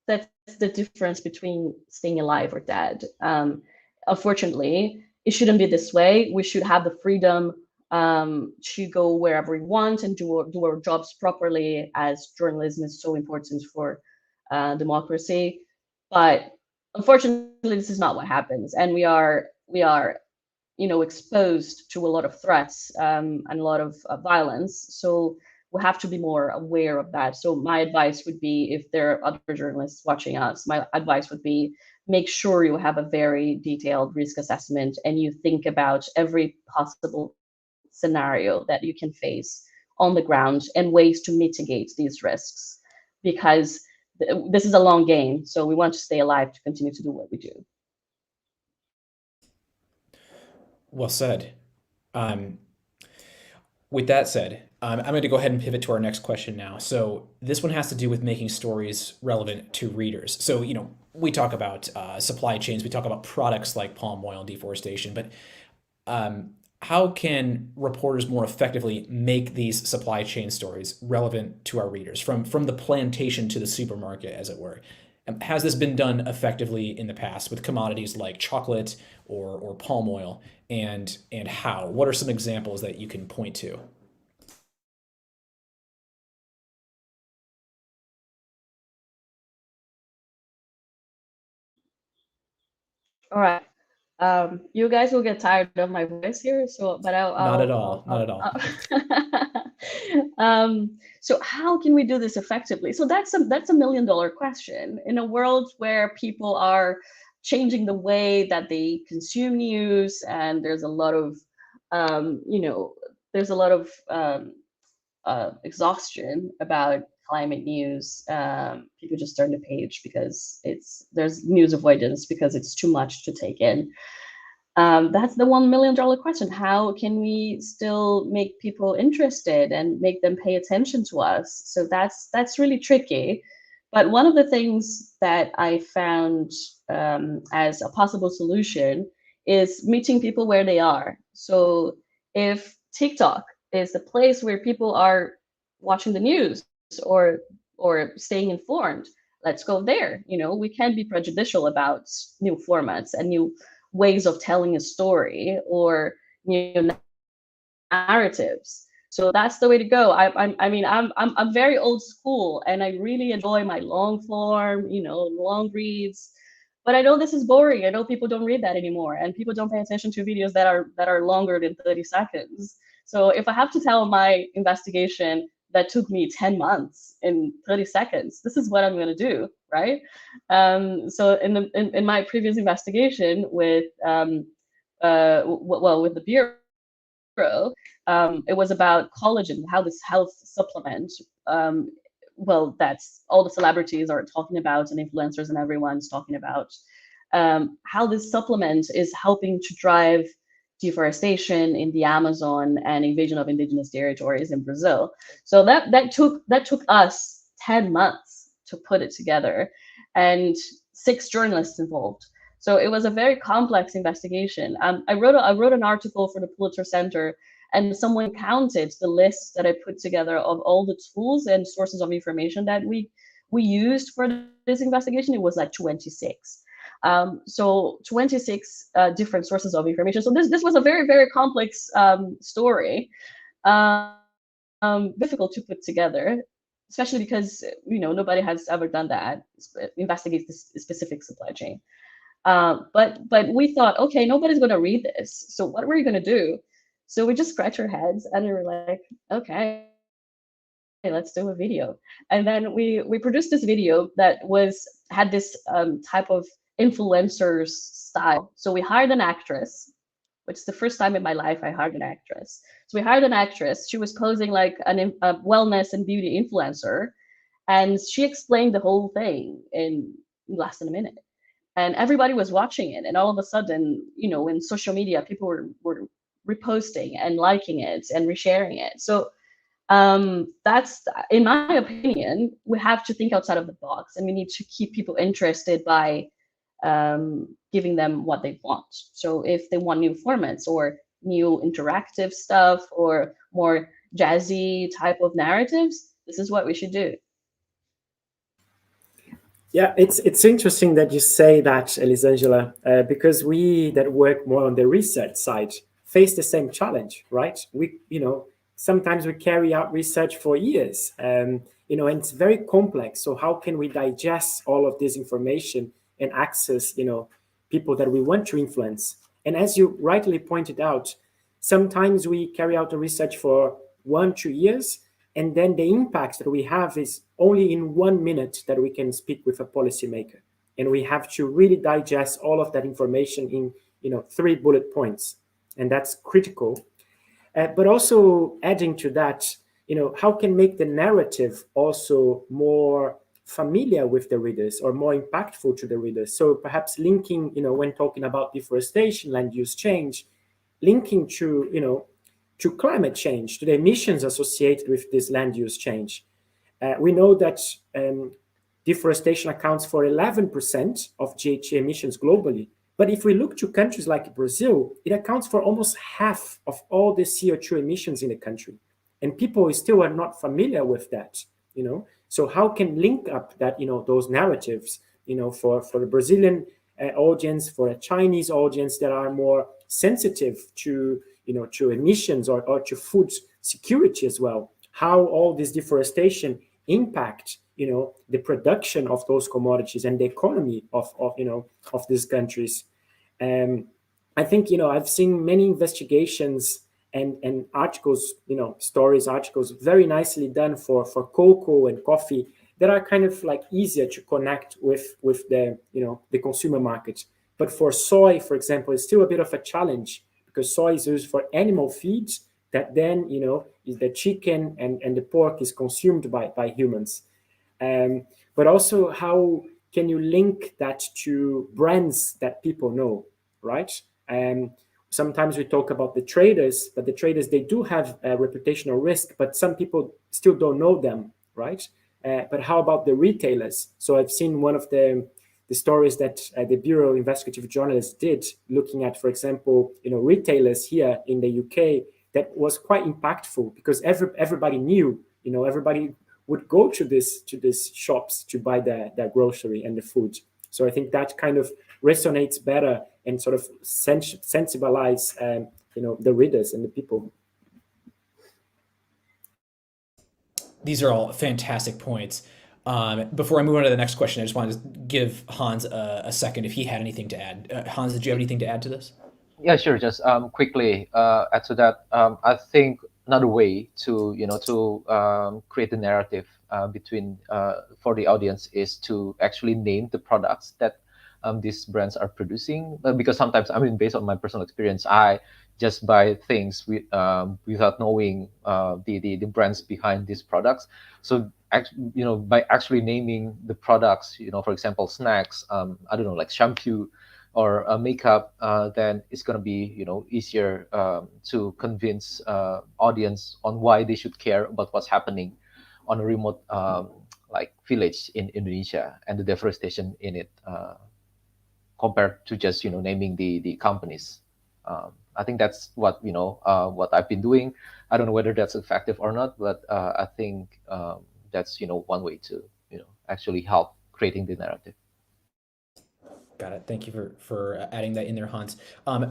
the difference between staying alive or dead. Unfortunately, it shouldn't be this way. We should have the freedom to go wherever we want and do our jobs properly, as journalism is so important for democracy. But unfortunately, this is not what happens, and we are exposed to a lot of threats and a lot of violence. So we have to be more aware of that. So my advice would be, if there are other journalists watching us, my advice would be make sure you have a very detailed risk assessment and you think about every possible scenario that you can face on the ground and ways to mitigate these risks, because this is a long game. So we want to stay alive to continue to do what we do. Well said. With that said, I'm going to go ahead and pivot to our next question now. So this one has to do with making stories relevant to readers. So, we talk about supply chains, we talk about products like palm oil and deforestation, but how can reporters more effectively make these supply chain stories relevant to our readers, from the plantation to the supermarket, as it were? Has this been done effectively in the past with commodities like chocolate or palm oil, and how? What are some examples that you can point to? All right. You guys will get tired of my voice here, so but Not at all. Not at all. So how can we do this effectively? So that's a $1 million question in a world where people are changing the way that they consume news, and there's a lot of exhaustion about climate news. People just turn the page because there's news avoidance because it's too much to take in. That's the $1 million question. How can we still make people interested and make them pay attention to us? So that's really tricky. But one of the things that I found as a possible solution is meeting people where they are. So if TikTok is the place where people are watching the news or staying informed, let's go there. We can be prejudicial about new formats and new ways of telling a story or new narratives. So that's the way to go. I'm very old school, and I really enjoy my long form, long reads. But I know this is boring. I know people don't read that anymore, and people don't pay attention to videos that are longer than 30 seconds. So if I have to tell my investigation that took me 10 months in 30 seconds, this is what I'm going to do, right? So in my previous investigation with with the Bureau, it was about collagen, how this health supplement, that's all the celebrities are talking about and influencers and everyone's talking about, how this supplement is helping to drive deforestation in the Amazon and invasion of indigenous territories in Brazil. So that took us 10 months to put it together, and 6 journalists involved. So it was a very complex investigation. I wrote an article for the Pulitzer Center, and someone counted the list that I put together of all the tools and sources of information that we used for this investigation. It was like 26. So 26 different sources of information. So this was a very, very complex story, difficult to put together, especially because nobody has ever done that, investigate this specific supply chain. But we thought, okay, nobody's going to read this. So what were we going to do? So we just scratched our heads and we were like, okay, let's do a video. And then we produced this video that had this type of influencers style. So we hired an actress, which is the first time in my life I hired an actress. So we hired an actress. She was posing like a wellness and beauty influencer, and she explained the whole thing in less than a minute. And everybody was watching it. And all of a sudden, in social media, people were reposting and liking it and resharing it. So that's, in my opinion, we have to think outside of the box, and we need to keep people interested by giving them what they want. So if they want new formats or new interactive stuff or more jazzy type of narratives, this is what we should do. Yeah, it's interesting that you say that, Elisangela, because we that work more on the research side face the same challenge, right? Sometimes we carry out research for years, and it's very complex. So how can we digest all of this information and access, people that we want to influence? And as you rightly pointed out, sometimes we carry out the research for 1-2 years, and then the impact that we have is only in 1 minute that we can speak with a policymaker. and we have to really digest all of that information in 3 bullet points, and that's critical. But also adding to that, how can make the narrative also more familiar with the readers or more impactful to the readers? So perhaps linking, when talking about deforestation, land use change, linking to climate change, to the emissions associated with this land use change. We know that deforestation accounts for 11% of GHG emissions globally. But if we look to countries like Brazil, it accounts for almost half of all the CO2 emissions in the country. And people still are not familiar with that, So how can link up that, those narratives, for the Brazilian audience, for a Chinese audience that are more sensitive to, to emissions or to food security as well, how all this deforestation impact, the production of those commodities and the economy of these countries. I think, I've seen many investigations and articles, articles very nicely done for cocoa and coffee that are kind of like easier to connect with the, the consumer market. But for soy, for example, it's still a bit of a challenge because soy is used for animal feeds that then, is the chicken and the pork is consumed by humans. But also how can you link that to brands that people know, right? Sometimes we talk about the traders, but the traders, they do have a reputational risk, but some people still don't know them, right? But how about the retailers? So I've seen one of the stories that the Bureau of Investigative Journalists did, looking at, for example, retailers here in the UK, that was quite impactful because everybody knew, everybody would go to these shops to buy their grocery and the food. So I think that kind of resonates better and sort of sensibilize, the readers and the people. These are all fantastic points. Before I move on to the next question, I just wanted to give Hans a second if he had anything to add. Hans, did you have anything to add to this? Yeah, sure. Just quickly add to that. I think another way to create the narrative between for the audience is to actually name the products that these brands are producing. Because sometimes, based on my personal experience, I just buy things without knowing the brands behind these products. So by actually naming the products, for example, snacks, I don't know, like shampoo or makeup, then it's going to be easier to convince audience on why they should care about what's happening on a remote like village in Indonesia and the deforestation in it, compared to just naming the companies. I think that's what what I've been doing. I don't know whether that's effective or not, but I think that's one way to actually help creating the narrative. Got it. Thank you for adding that in there, Hans.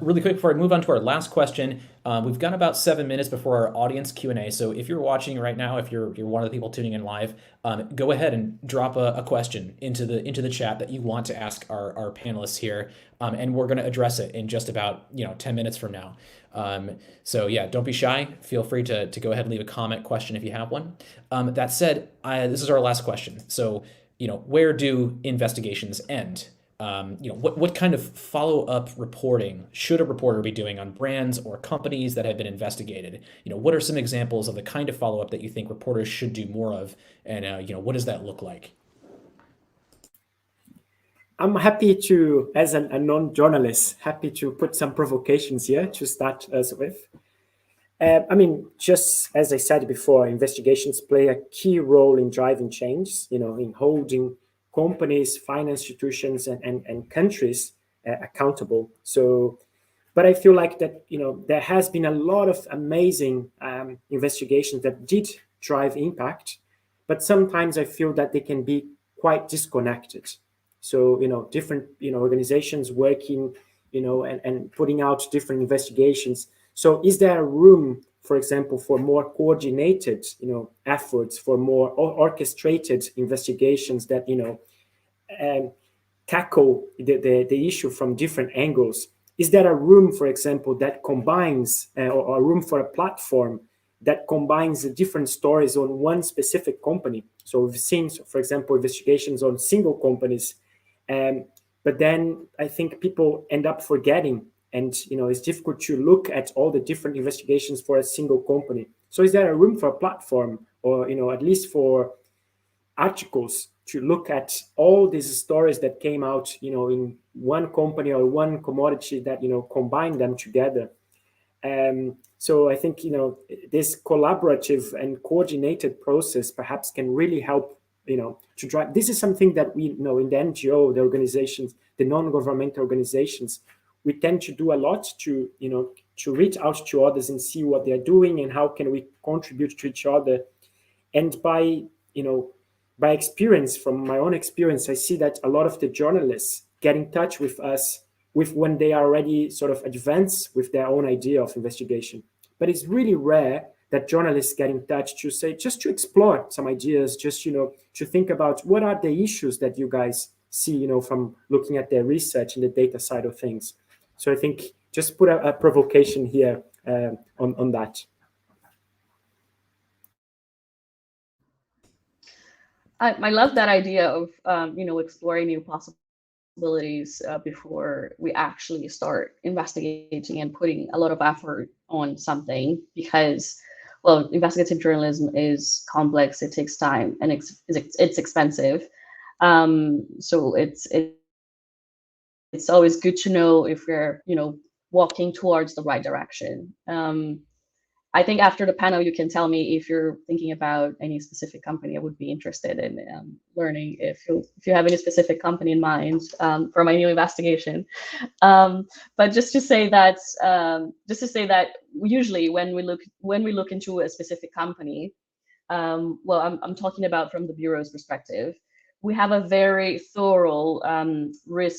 Really quick before I move on to our last question, we've got about 7 minutes before our audience Q&A. So if you're watching right now, if you're one of the people tuning in live, go ahead and drop a question into the chat that you want to ask our panelists here, and we're going to address it in just about 10 minutes from now. So yeah, don't be shy. Feel free to go ahead and leave a comment, question if you have one. That said, this is our last question. So where do investigations end? What kind of follow-up reporting should a reporter be doing on brands or companies that have been investigated? What are some examples of the kind of follow-up that you think reporters should do more of, and what does that look like? I'm happy to, as a non-journalist, happy to put some provocations here to start us with. Just as I said before, investigations play a key role in driving change, in holding companies, finance institutions, and countries accountable. So, but I feel like that, there has been a lot of amazing investigations that did drive impact, but sometimes I feel that they can be quite disconnected. So, different, organizations working, and putting out different investigations. So is there room, for example, for more coordinated, efforts, for more orchestrated investigations that, tackle the issue from different angles? Is there a room, for example, that combines, or a room for a platform that combines the different stories on one specific company? So we've seen, for example, investigations on single companies, But then I think people end up forgetting, and it's difficult to look at all the different investigations for a single company. So is there a room for a platform, or at least for articles to look at all these stories that came out, in one company or one commodity that combine them together? So I think this collaborative and coordinated process perhaps can really help to drive. This is something that we know in the NGO, the organizations, the non-governmental organizations, we tend to do a lot to to reach out to others and see what they're doing and how can we contribute to each other. And by experience, from my own experience, I see that a lot of the journalists get in touch with us with when they are already sort of advanced with their own idea of investigation. But it's really rare that journalists get in touch to say, just to explore some ideas, just to think about what are the issues that you guys see, from looking at their research and the data side of things. So I think just put a provocation here on that. I love that idea of exploring new possibilities before we actually start investigating and putting a lot of effort on something, because investigative journalism is complex, it takes time, and it's expensive. So it's always good to know if we're walking towards the right direction. I think after the panel, you can tell me if you're thinking about any specific company. I would be interested in learning if you have any specific company in mind for my new investigation. But just to say that usually when we look into a specific company, I'm talking about from the Bureau's perspective, we have a very thorough we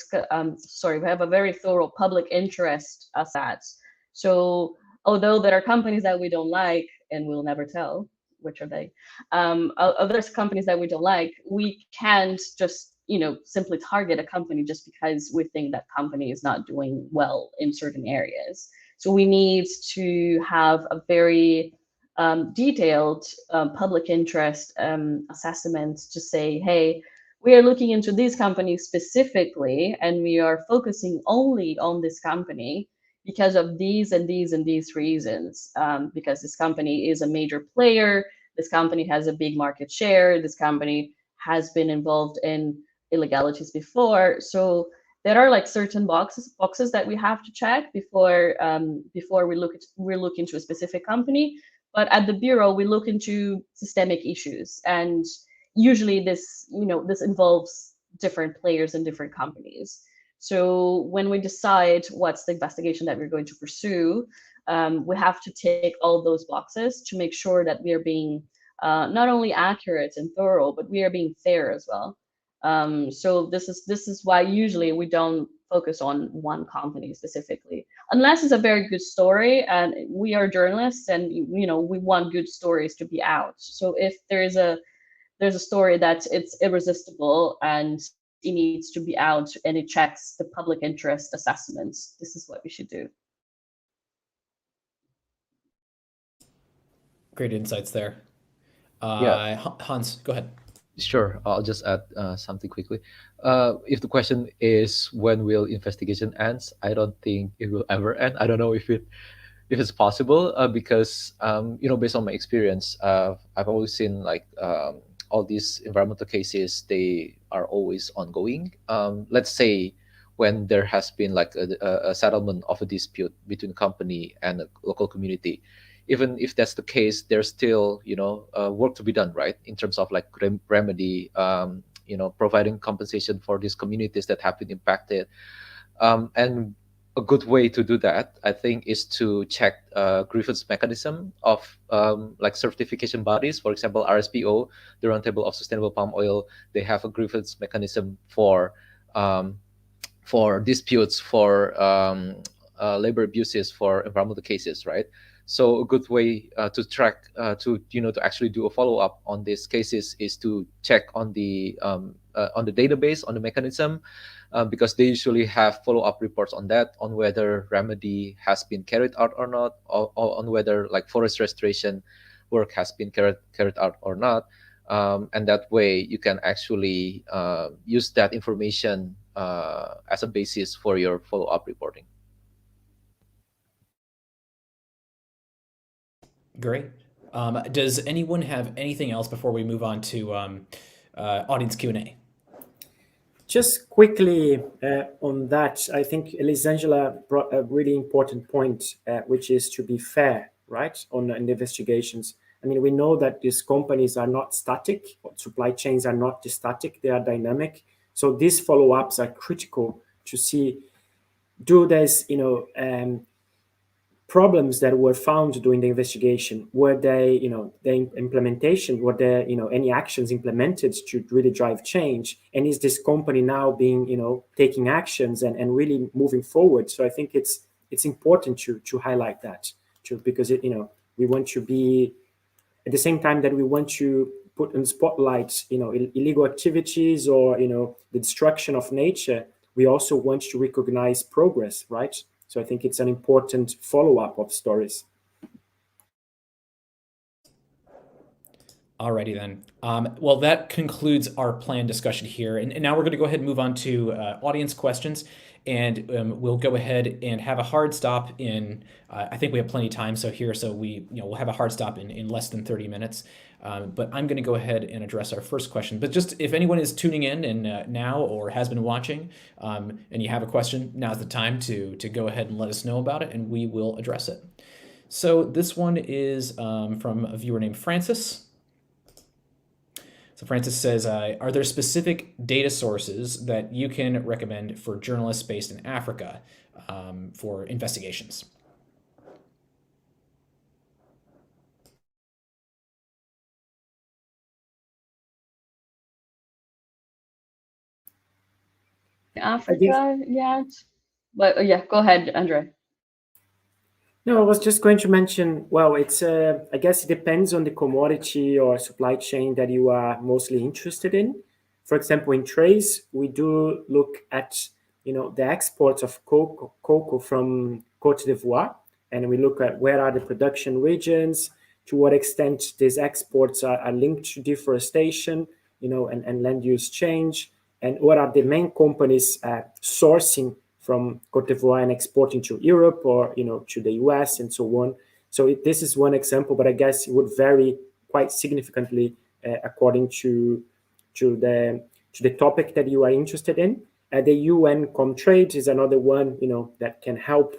have a very thorough public interest assessment. So although there are companies that we don't like, and we'll never tell which are they, other companies that we don't like, we can't just simply target a company just because we think that company is not doing well in certain areas. So we need to have a very detailed public interest assessment to say, hey, we are looking into these companies specifically, and we are focusing only on this company because of these and these and these reasons. Because this company is a major player, this company has a big market share, this company has been involved in illegalities before. So there are like certain boxes that we have to check before we look into a specific company. But at the Bureau, we look into systemic issues, and usually this involves different players and different companies. So when we decide what's the investigation that we're going to pursue, we have to tick all those boxes to make sure that we are being not only accurate and thorough, but we are being fair as well. So this is why usually we don't focus on one company specifically, unless it's a very good story, and we are journalists, and we want good stories to be out. So if there's a story that it's irresistible and it needs to be out and it checks the public interest assessments, this is what we should do. Great insights there. Hans, go ahead. Sure, I'll just add something quickly. If the question is when will investigation ends, I don't think it will ever end. I don't know if it's possible because based on my experience, I've always seen like all these environmental cases, they are always ongoing. Let's say when there has been like a settlement of a dispute between company and a local community, even if that's the case, there's still work to be done, right? In terms of like remedy, providing compensation for these communities that have been impacted. And a good way to do that, I think, is to check grievance mechanism of like certification bodies. For example, RSPO, the Roundtable of Sustainable Palm Oil, they have a grievance mechanism for disputes, for labor abuses, for environmental cases, right? So a good way to track, to actually do a follow up on these cases is to check on the database, on the mechanism, because they usually have follow up reports on that, on whether remedy has been carried out or not, or on whether like forest restoration work has been carried out or not. and that way you can actually use that information as a basis for your follow-up reporting. Great. Does anyone have anything else before we move on to audience Q&A? Just quickly on that, I think Elisangela brought a really important point, which is to be fair, right, on the investigations. I mean, we know that these companies are not static, supply chains are not static, they are dynamic. So these follow-ups are critical to see, do there's, problems that were found during the investigation, were they, the implementation, were there, any actions implemented to really drive change, and is this company now being, taking actions and really moving forward? So I think it's important to highlight that, because we want to be, at the same time that we want to put in spotlight, illegal activities or the destruction of nature, we also want to recognize progress, right? So I think it's an important follow-up of stories. Alrighty then. Well, that concludes our planned discussion here. And now we're going to go ahead and move on to audience questions. And we'll go ahead and have a hard stop in, I think we have plenty of time. So we'll have a hard stop in less than 30 minutes. But I'm going to go ahead and address our first question. But just if anyone is tuning in and now or has been watching and you have a question, now's the time to go ahead and let us know about it and we will address it. So this one is from a viewer named Francis. So Francis says, are there specific data sources that you can recommend for journalists based in Africa for investigations? Africa yet? But yeah, go ahead, Andre. No, I was just going to mention, well, it's I guess it depends on the commodity or supply chain that you are mostly interested in. For example, in Trase, we do look at, the exports of cocoa from Côte d'Ivoire, and we look at where are the production regions, to what extent these exports are linked to deforestation, and land use change, and what are the main companies sourcing from Côte d'Ivoire and exporting to Europe or to the US and so on. So this is one example, but I guess it would vary quite significantly according to the topic that you are interested in. The UN Comtrade is another one that can help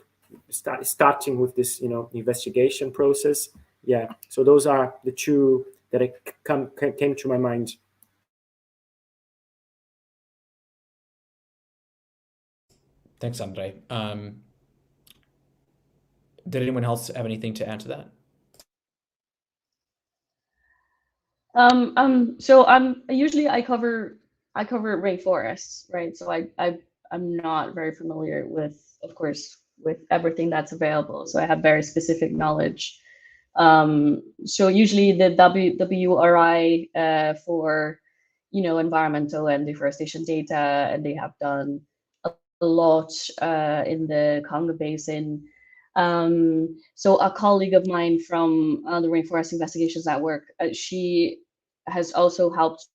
starting with this investigation process. Yeah, so those are the two that came to my mind. Thanks, Andre. Did anyone else have anything to add to that? So usually I cover rainforests, right? So I'm not very familiar with, of course, with everything that's available. So I have very specific knowledge. So usually the WRI for environmental and deforestation data, and they have done a lot in the Congo Basin. So a colleague of mine from the Rainforest Investigations Network, she has also helped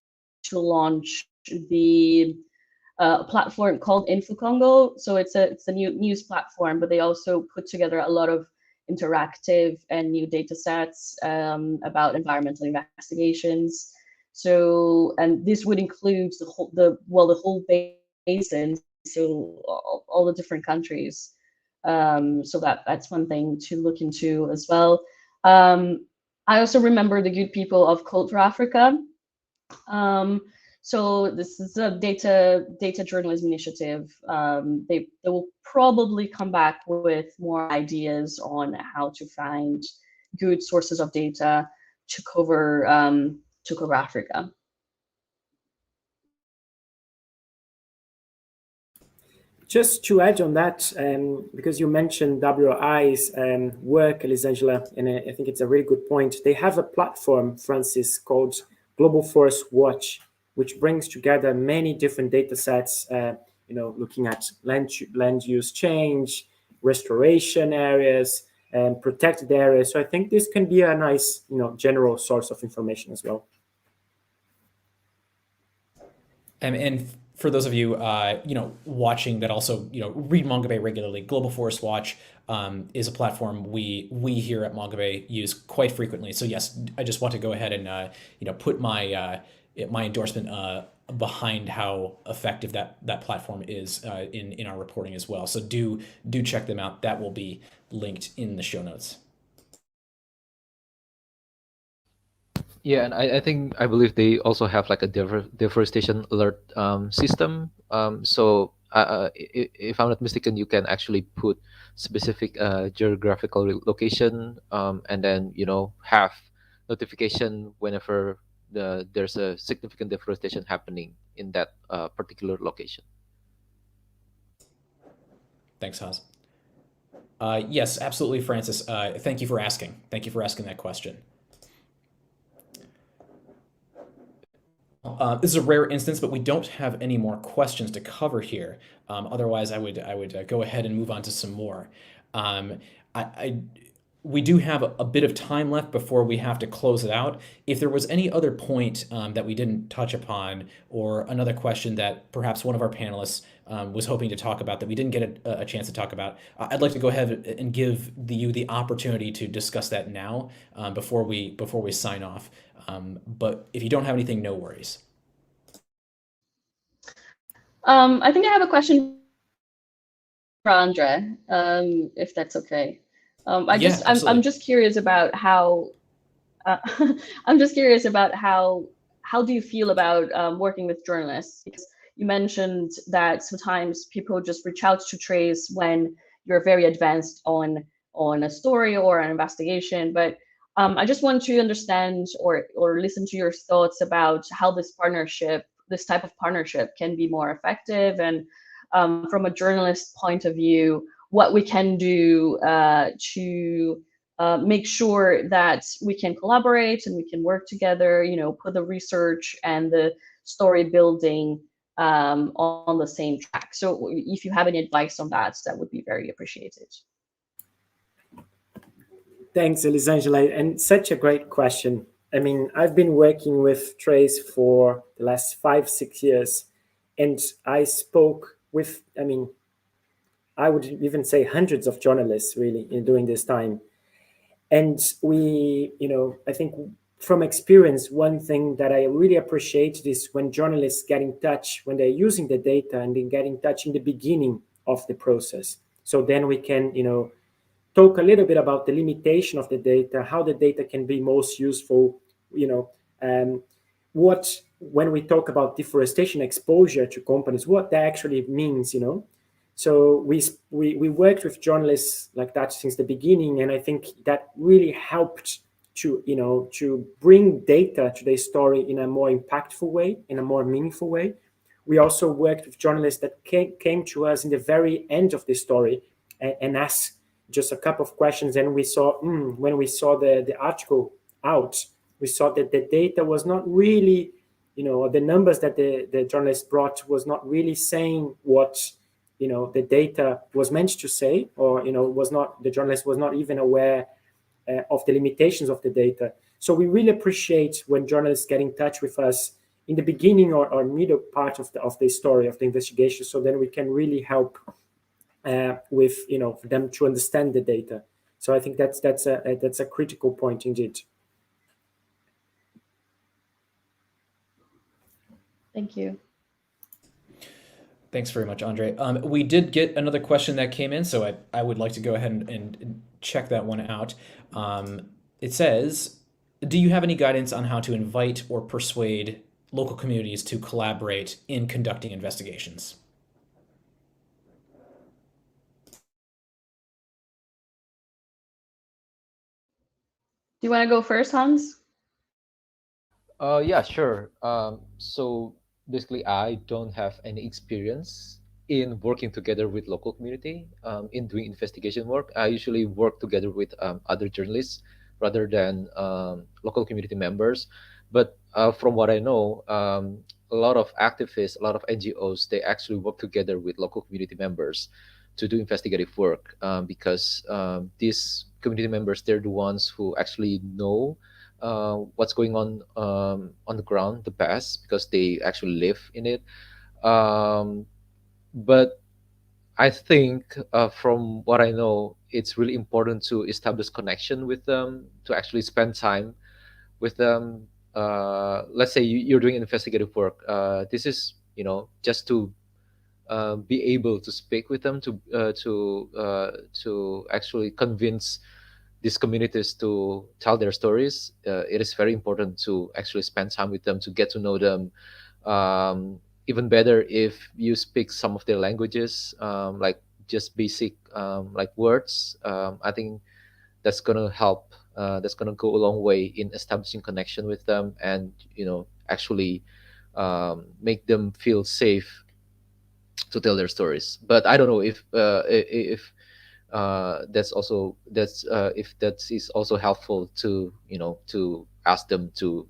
to launch the platform called InfoCongo. So it's a new news platform, but they also put together a lot of interactive and new data sets about environmental investigations. So, and this would include the whole basin, so all the different countries. So that's one thing to look into as well. I also remember the good people of Code for Africa. So this is a data journalism initiative. They will probably come back with more ideas on how to find good sources of data to cover Africa. Just to add on that, because you mentioned WRI's work, Elisangela, and I think it's a really good point. They have a platform, Francis, called Global Forest Watch, which brings together many different data sets, looking at land use change, restoration areas, and protected areas. So I think this can be a nice, general source of information as well. And for those of you watching that also read Mongabay regularly, Global Forest Watch is a platform we here at Mongabay use quite frequently. So yes, I just want to go ahead and put my endorsement behind how effective that platform is in our reporting as well. So do check them out. That will be linked in the show notes. Yeah, and I believe they also have like a deforestation alert system. So if I'm not mistaken, you can actually put specific geographical location, and then have notification whenever there's a significant deforestation happening in that particular location. Thanks, Haas. Yes, absolutely, Francis. Thank you for asking. Thank you for asking that question. This is a rare instance, but we don't have any more questions to cover here. Otherwise, I would go ahead and move on to some more. I we do have a bit of time left before we have to close it out. If there was any other point that we didn't touch upon, or another question that perhaps one of our panelists was hoping to talk about that we didn't get a chance to talk about, I'd like to go ahead and give you the opportunity to discuss that now before we sign off. But if you don't have anything, no worries. I think I have a question for Andre, if that's okay. I'm just curious about how I'm just curious about how do you feel about working with journalists? Because you mentioned that sometimes people just reach out to Trase when you're very advanced on a story or an investigation, but I just want to understand or listen to your thoughts about how this type of partnership can be more effective, and from a journalist point of view, what we can do to make sure that we can collaborate and we can work together, put the research and the story building on the same track. So if you have any advice on that, that would be very appreciated. Thanks, Elisangela, and such a great question. I mean, I've been working with Trase for the last 5-6 years, and I spoke with, I would even say hundreds of journalists really during this time. And we, I think from experience, one thing that I really appreciate is when journalists get in touch, when they're using the data and they get in touch in the beginning of the process. So then we can, talk a little bit about the limitation of the data, how the data can be most useful, what, when we talk about deforestation exposure to companies, what that actually means, So we worked with journalists like that since the beginning, and I think that really helped to bring data to the story in a more impactful way, in a more meaningful way. We also worked with journalists that came to us in the very end of the story and asked just a couple of questions, and we saw when we saw the article out, we saw that the data was not really, the numbers that the journalist brought was not really saying what the data was meant to say, or the journalist was not even aware of the limitations of the data. So we really appreciate when journalists get in touch with us in the beginning or middle part of the story of the investigation, so then we can really help with for them to understand the data. So I think that's a critical point indeed. Thank you. Thanks very much, Andre. We did get another question that came in, so I would like to go ahead and check that one out. It says, do you have any guidance on how to invite or persuade local communities to collaborate in conducting investigations? Do you want to go first, Hans? Yeah, sure. So basically, I don't have any experience in working together with local community in doing investigation work. I usually work together with other journalists rather than local community members. But from what I know, a lot of activists, a lot of NGOs, they actually work together with local community members to do investigative work because these community members, they're the ones who actually know what's going on the ground the best because they actually live in it. Um, but I think from what I know, it's really important to establish connection with them, to actually spend time with them. Let's say you're doing investigative work. This is, just to be able to speak with them, to actually convince these communities to tell their stories. It is very important to actually spend time with them, to get to know them. Even better if you speak some of their languages, like just basic like words. I think that's gonna help. That's gonna go a long way in establishing connection with them, and actually make them feel safe to tell their stories. But I don't know if if that is also helpful to to ask them to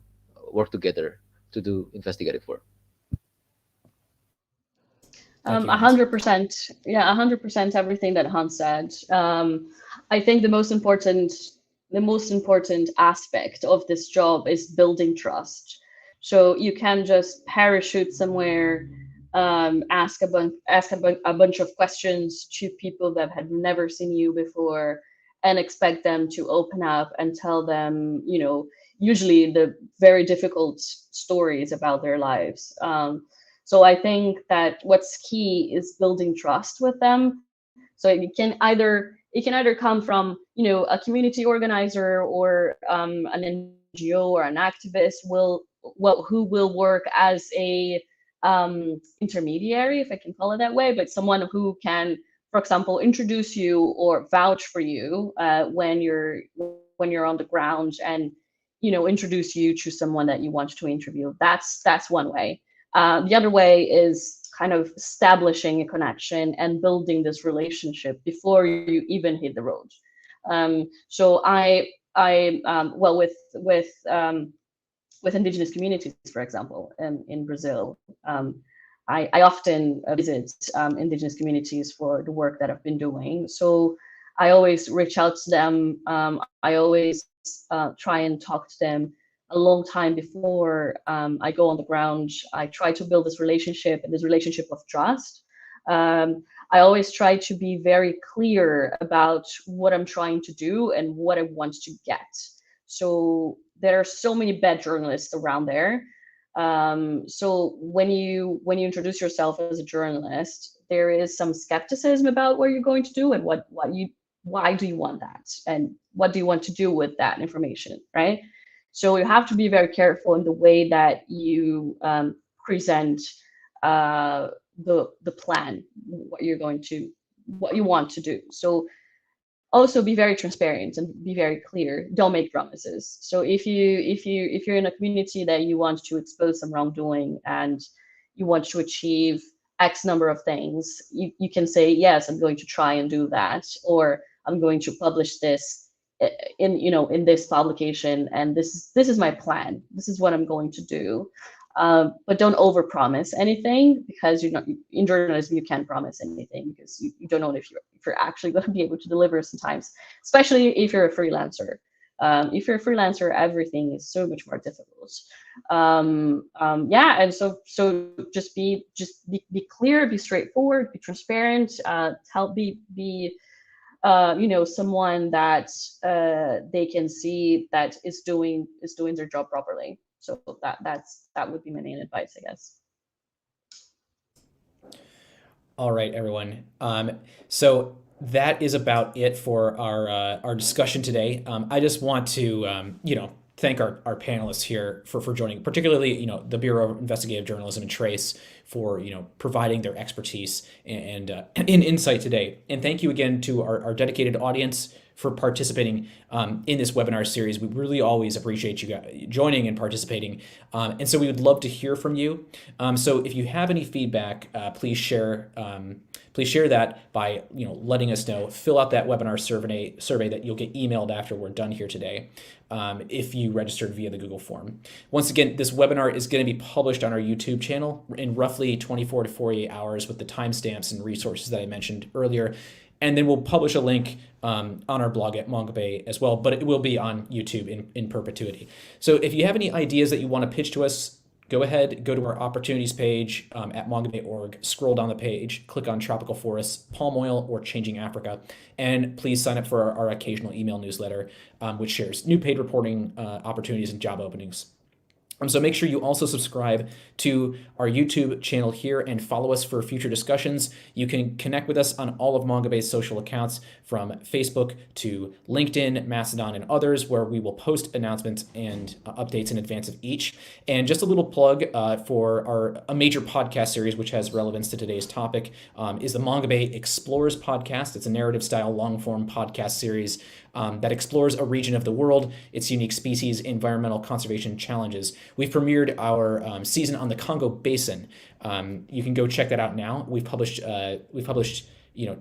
work together to do investigative work. Thank you, A Hans. 100%. Yeah, 100% everything that Hans said. I think the most important aspect of this job is building trust. So you can just parachute somewhere, ask a bunch of questions to people that had never seen you before, and expect them to open up and tell them, usually the very difficult stories about their lives. So I think that what's key is building trust with them. So it can either come from a community organizer or an NGO or an activist who will work as a intermediary, if I can call it that way, but someone who can, for example, introduce you or vouch for you when you're on the ground, and introduce you to someone that you want to interview. That's one way. The other way is kind of establishing a connection and building this relationship before you even hit the road. So well, with indigenous communities, for example, in Brazil, I often visit indigenous communities for the work that I've been doing. So I always reach out to them. I always try and talk to them a long time before I go on the ground. I try to build this relationship and this relationship of trust. I always try to be very clear about what I'm trying to do and what I want to get. So there are so many bad journalists around there. So when you introduce yourself as a journalist, there is some skepticism about what you're going to do and why do you want that, and what do you want to do with that information, right? So you have to be very careful in the way that you present the plan, what you want to do. So also be very transparent and be very clear. Don't make promises. So if you're in a community that you want to expose some wrongdoing and you want to achieve X number of things, you can say, yes, I'm going to try and do that, or I'm going to publish this in this publication, and this is my plan. This is what I'm going to do. But don't overpromise anything, because in journalism you can't promise anything, because you don't know if you're actually going to be able to deliver sometimes, especially if you're a freelancer. If you're a freelancer, everything is so much more difficult. And so just be clear, be straightforward, be transparent. Be someone that they can see that is doing their job properly. So that would be my main advice, I guess. All right, everyone. So that is about it for our discussion today. I just want to thank our panelists here for joining, particularly the Bureau of Investigative Journalism and Trace for providing their expertise and insight today. And thank you again to our dedicated audience for participating in this webinar series. We really always appreciate you guys joining and participating. And so we would love to hear from you. So if you have any feedback, please share that by letting us know. Fill out that webinar survey that you'll get emailed after we're done here today, if you registered via the Google form. Once again, this webinar is going to be published on our YouTube channel in roughly 24 to 48 hours with the timestamps and resources that I mentioned earlier. And then we'll publish a link on our blog at Mongabay as well, but it will be on YouTube in perpetuity. So if you have any ideas that you want to pitch to us, go ahead, go to our opportunities page at mongabay.org, scroll down the page, click on tropical forests, palm oil, or changing Africa, and please sign up for our occasional email newsletter, which shares new paid reporting opportunities and job openings. So make sure you also subscribe to our YouTube channel here and follow us for future discussions. You can connect with us on all of Mongabay's social accounts, from Facebook to LinkedIn, Mastodon, and others, where we will post announcements and updates in advance of each. And just a little plug for a major podcast series, which has relevance to today's topic, is the Mongabay Explorers podcast. It's a narrative-style long-form podcast series that explores a region of the world, its unique species, environmental conservation challenges. We've premiered our season on the Congo Basin. You can go check that out now. We've published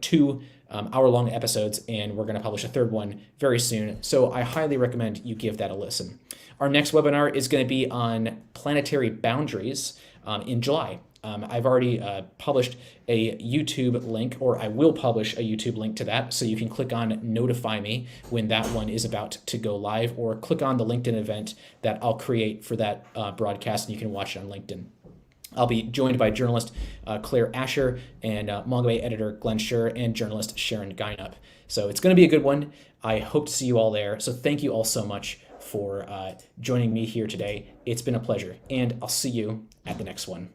2 hour-long episodes, and we're going to publish a third one very soon. So I highly recommend you give that a listen. Our next webinar is going to be on planetary boundaries in July. I've already published a YouTube link, or I will publish a YouTube link to that, so you can click on notify me when that one is about to go live, or click on the LinkedIn event that I'll create for that broadcast, and you can watch it on LinkedIn. I'll be joined by journalist Claire Asher and Mongabay editor Glenn Schur and journalist Sharon Guynup. So it's going to be a good one. I hope to see you all there. So thank you all so much for joining me here today. It's been a pleasure, and I'll see you at the next one.